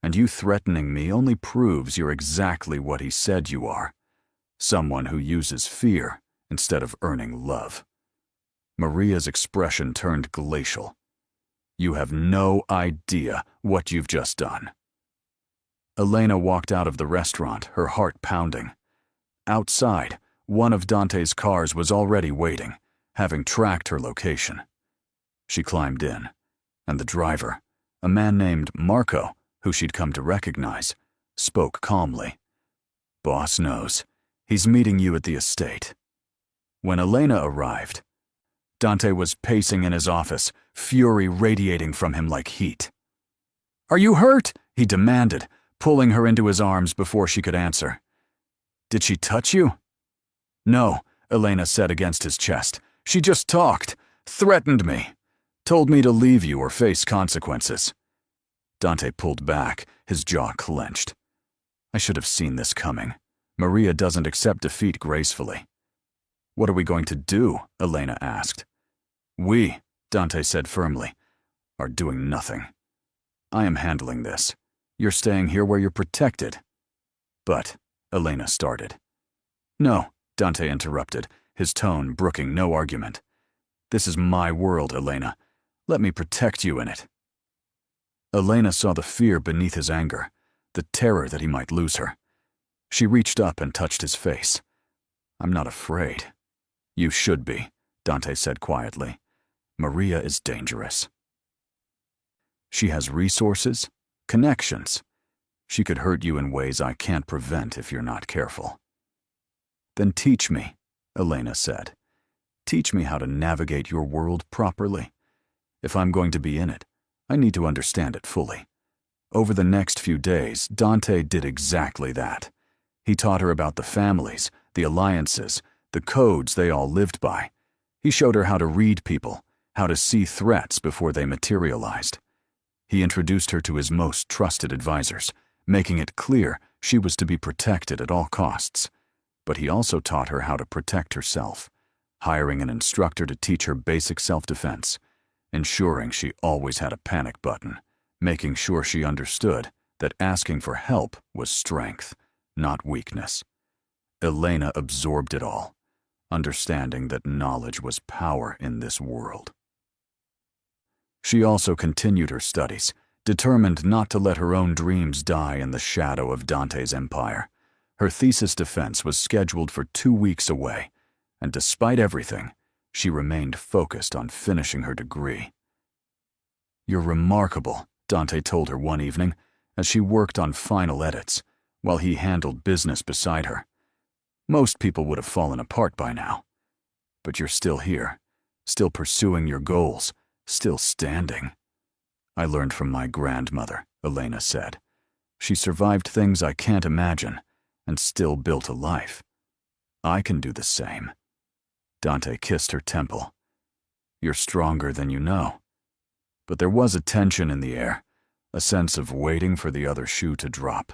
And you threatening me only proves you're exactly what he said you are. Someone who uses fear instead of earning love." Maria's expression turned glacial. "You have no idea what you've just done." Elena walked out of the restaurant, her heart pounding. Outside, one of Dante's cars was already waiting, having tracked her location. She climbed in, and the driver, a man named Marco, who she'd come to recognize, spoke calmly. "Boss knows. He's meeting you at the estate." When Elena arrived, Dante was pacing in his office, fury radiating from him like heat. "Are you hurt?" he demanded, pulling her into his arms before she could answer. "Did she touch you?" "No," Elena said against his chest. "She just talked, threatened me, told me to leave you or face consequences." Dante pulled back, his jaw clenched. "I should have seen this coming. Maria doesn't accept defeat gracefully." "What are we going to do?" Elena asked. "We," Dante said firmly, "are doing nothing. I am handling this. You're staying here where you're protected." "But," Elena started. "No," Dante interrupted, his tone brooking no argument. "This is my world, Elena. Let me protect you in it." Elena saw the fear beneath his anger, the terror that he might lose her. She reached up and touched his face. "I'm not afraid." "You should be," Dante said quietly. "Maria is dangerous. She has resources, connections. She could hurt you in ways I can't prevent if you're not careful." "Then teach me," Elena said. "Teach me how to navigate your world properly. If I'm going to be in it, I need to understand it fully." Over the next few days, Dante did exactly that. He taught her about the families, the alliances, the codes they all lived by. He showed her how to read people, how to see threats before they materialized. He introduced her to his most trusted advisors, making it clear she was to be protected at all costs. But he also taught her how to protect herself, hiring an instructor to teach her basic self-defense, ensuring she always had a panic button, making sure she understood that asking for help was strength, not weakness. Elena absorbed it all, understanding that knowledge was power in this world. She also continued her studies, determined not to let her own dreams die in the shadow of Dante's empire. Her thesis defense was scheduled for 2 weeks away, and despite everything, she remained focused on finishing her degree. "You're remarkable," Dante told her one evening, as she worked on final edits, while he handled business beside her. "Most people would have fallen apart by now. But you're still here, still pursuing your goals, still standing." "I learned from my grandmother," Elena said. "She survived things I can't imagine, and still built a life. I can do the same." Dante kissed her temple. "You're stronger than you know." But there was a tension in the air, a sense of waiting for the other shoe to drop.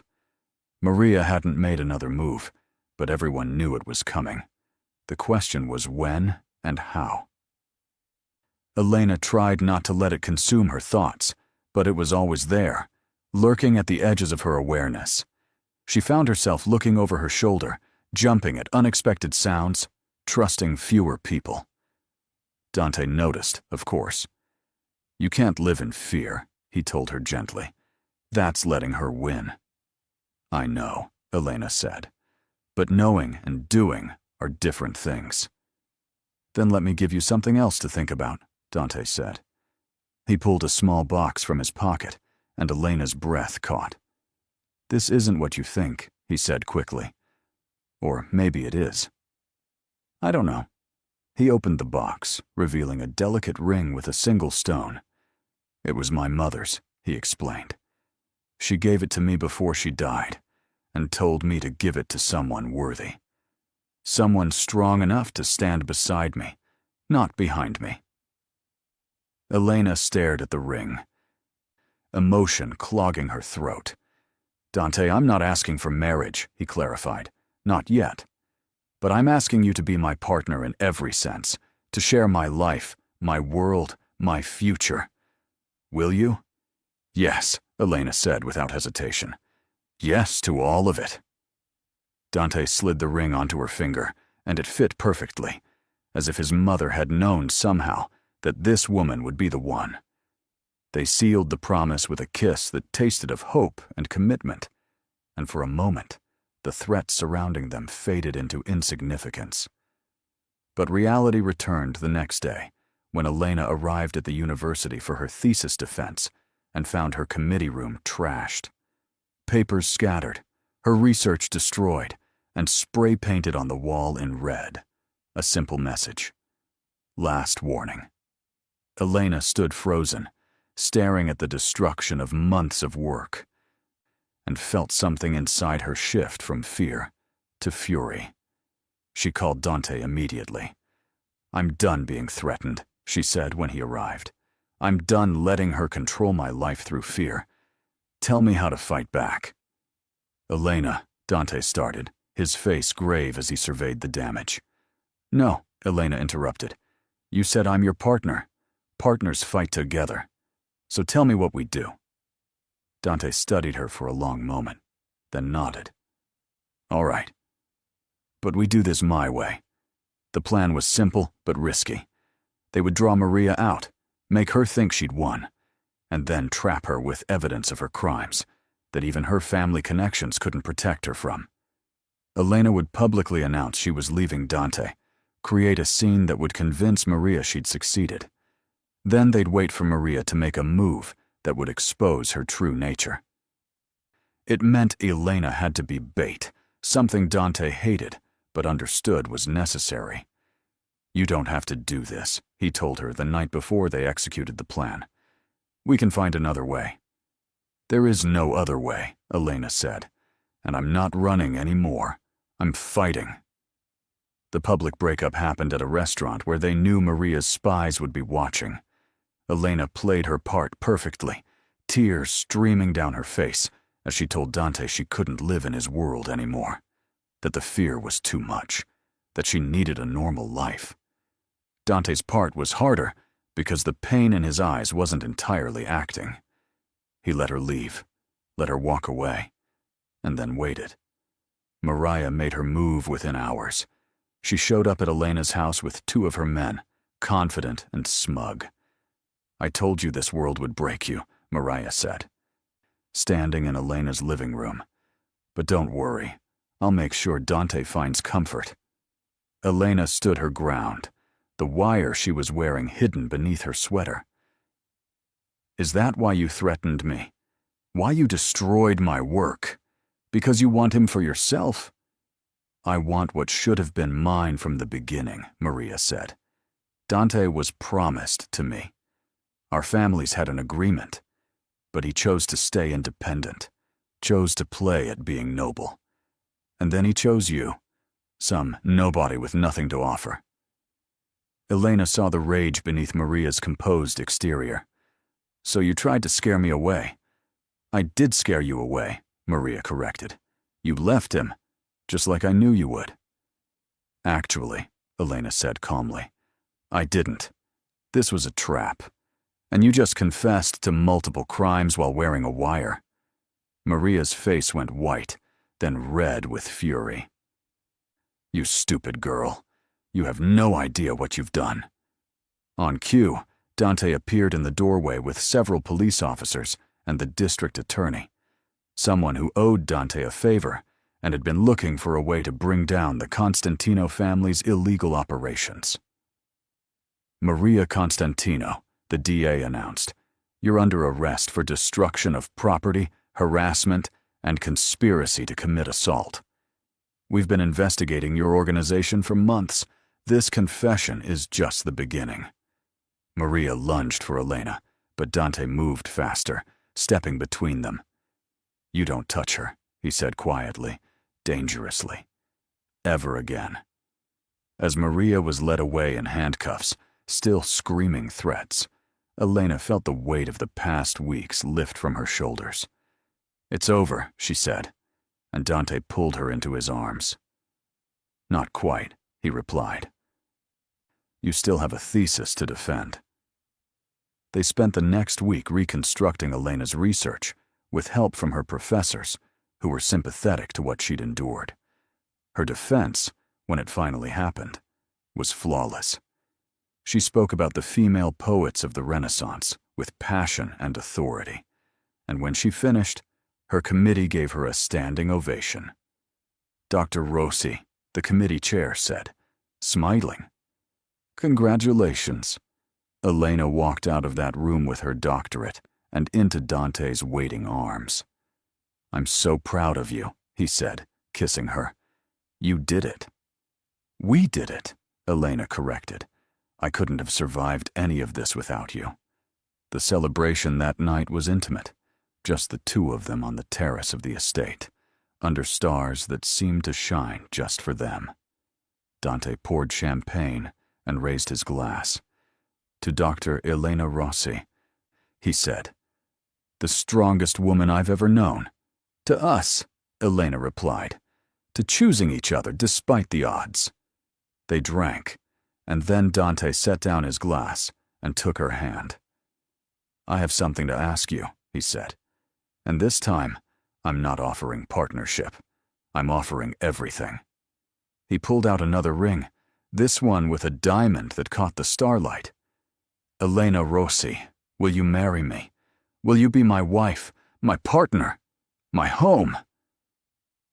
Maria hadn't made another move, but everyone knew it was coming. The question was when and how. Elena tried not to let it consume her thoughts, but it was always there, lurking at the edges of her awareness. She found herself looking over her shoulder, jumping at unexpected sounds, trusting fewer people. Dante noticed, of course. "You can't live in fear," he told her gently. "That's letting her win." "I know," Elena said. "But knowing and doing are different things." "Then let me give you something else to think about," Dante said. He pulled a small box from his pocket, and Elena's breath caught. "This isn't what you think," he said quickly. "Or maybe it is. I don't know." He opened the box, revealing a delicate ring with a single stone. "It was my mother's," he explained. "She gave it to me before she died, and told me to give it to someone worthy. Someone strong enough to stand beside me, not behind me." Elena stared at the ring, emotion clogging her throat. "Dante, I'm not asking for marriage," he clarified. "Not yet. But I'm asking you to be my partner in every sense, to share my life, my world, my future. Will you?" "Yes," Elena said without hesitation. "Yes to all of it." Dante slid the ring onto her finger, and it fit perfectly, as if his mother had known somehow that this woman would be the one. They sealed the promise with a kiss that tasted of hope and commitment, and for a moment, the threat surrounding them faded into insignificance. But reality returned the next day, when Elena arrived at the university for her thesis defense and found her committee room trashed. Papers scattered, her research destroyed, and spray-painted on the wall in red. A simple message. Last warning. Elena stood frozen, staring at the destruction of months of work, and felt something inside her shift from fear to fury. She called Dante immediately. "I'm done being threatened," she said when he arrived. "I'm done letting her control my life through fear. Tell me how to fight back." "Elena," Dante started, his face grave as he surveyed the damage. "No," Elena interrupted. "You said I'm your partner. Partners fight together. So tell me what we do." Dante studied her for a long moment, then nodded. "All right. But we do this my way." The plan was simple but risky. They would draw Maria out, make her think she'd won, and then trap her with evidence of her crimes that even her family connections couldn't protect her from. Elena would publicly announce she was leaving Dante, create a scene that would convince Maria she'd succeeded. Then they'd wait for Maria to make a move that would expose her true nature. It meant Elena had to be bait, something Dante hated but understood was necessary. "You don't have to do this," he told her the night before they executed the plan. "We can find another way." "There is no other way," Elena said, "and I'm not running anymore. I'm fighting." The public breakup happened at a restaurant where they knew Maria's spies would be watching. Elena played her part perfectly, tears streaming down her face as she told Dante she couldn't live in his world anymore, that the fear was too much, that she needed a normal life. Dante's part was harder because the pain in his eyes wasn't entirely acting. He let her leave, let her walk away, and then waited. Maria made her move within hours. She showed up at Elena's house with 2 of her men, confident and smug. "I told you this world would break you," Maria said, standing in Elena's living room. "But don't worry, I'll make sure Dante finds comfort." Elena stood her ground, the wire she was wearing hidden beneath her sweater. "Is that why you threatened me? Why you destroyed my work? Because you want him for yourself?" "I want what should have been mine from the beginning," Maria said. "Dante was promised to me. Our families had an agreement, but he chose to stay independent, chose to play at being noble. And then he chose you, some nobody with nothing to offer." Elena saw the rage beneath Maria's composed exterior. "So you tried to scare me away." "I did scare you away," Maria corrected. "You left him, just like I knew you would." "Actually," Elena said calmly, "I didn't. This was a trap. And you just confessed to multiple crimes while wearing a wire. Maria's face went white, then red with fury. You stupid girl. You have no idea what you've done. On cue, Dante appeared in the doorway with several police officers and the district attorney, someone who owed Dante a favor and had been looking for a way to bring down the Constantino family's illegal operations. Maria Constantino, the DA announced, you're under arrest for destruction of property, harassment, and conspiracy to commit assault. We've been investigating your organization for months. This confession is just the beginning. Maria lunged for Elena, but Dante moved faster, stepping between them. You don't touch her, he said quietly, dangerously. Ever again. As Maria was led away in handcuffs, still screaming threats, Elena felt the weight of the past weeks lift from her shoulders. It's over, she said, and Dante pulled her into his arms. Not quite, he replied. You still have a thesis to defend. They spent the next week reconstructing Elena's research, with help from her professors, who were sympathetic to what she'd endured. Her defense, when it finally happened, was flawless. She spoke about the female poets of the Renaissance with passion and authority, and when she finished, her committee gave her a standing ovation. Dr. Rossi, the committee chair, said, smiling, "Congratulations." Elena walked out of that room with her doctorate and into Dante's waiting arms. "I'm so proud of you," he said, kissing her. "You did it." "We did it," Elena corrected. "I couldn't have survived any of this without you." The celebration that night was intimate, just the two of them on the terrace of the estate, under stars that seemed to shine just for them. Dante poured champagne and raised his glass. To Dr. Elena Rossi, he said, "The strongest woman I've ever known." "To us," Elena replied, "to choosing each other despite the odds." They drank, and then Dante set down his glass and took her hand. "I have something to ask you," he said, "and this time I'm not offering partnership. I'm offering everything." He pulled out another ring, this one with a diamond that caught the starlight. "Elena Rossi, will you marry me? Will you be my wife, my partner, my home?"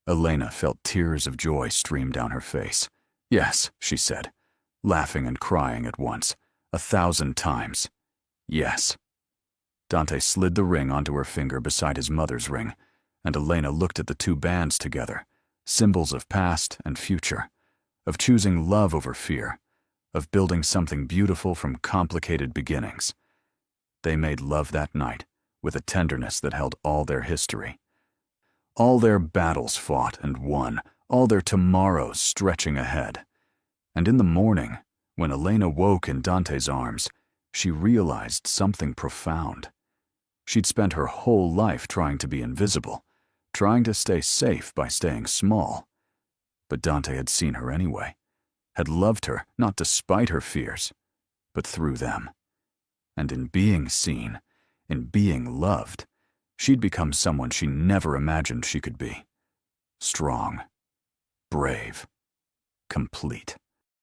Elena felt tears of joy stream down her face. "Yes," she said, laughing and crying at once, 1,000 times. "Yes." Dante slid the ring onto her finger beside his mother's ring, and Elena looked at the two bands together, symbols of past and future, of choosing love over fear, of building something beautiful from complicated beginnings. They made love that night with a tenderness that held all their history. All their battles fought and won, all their tomorrows stretching ahead. And in the morning, when Elena woke in Dante's arms, she realized something profound. She'd spent her whole life trying to be invisible, trying to stay safe by staying small. But Dante had seen her anyway, had loved her not despite her fears, but through them. And in being seen, in being loved, she'd become someone she never imagined she could be. Strong, brave, complete.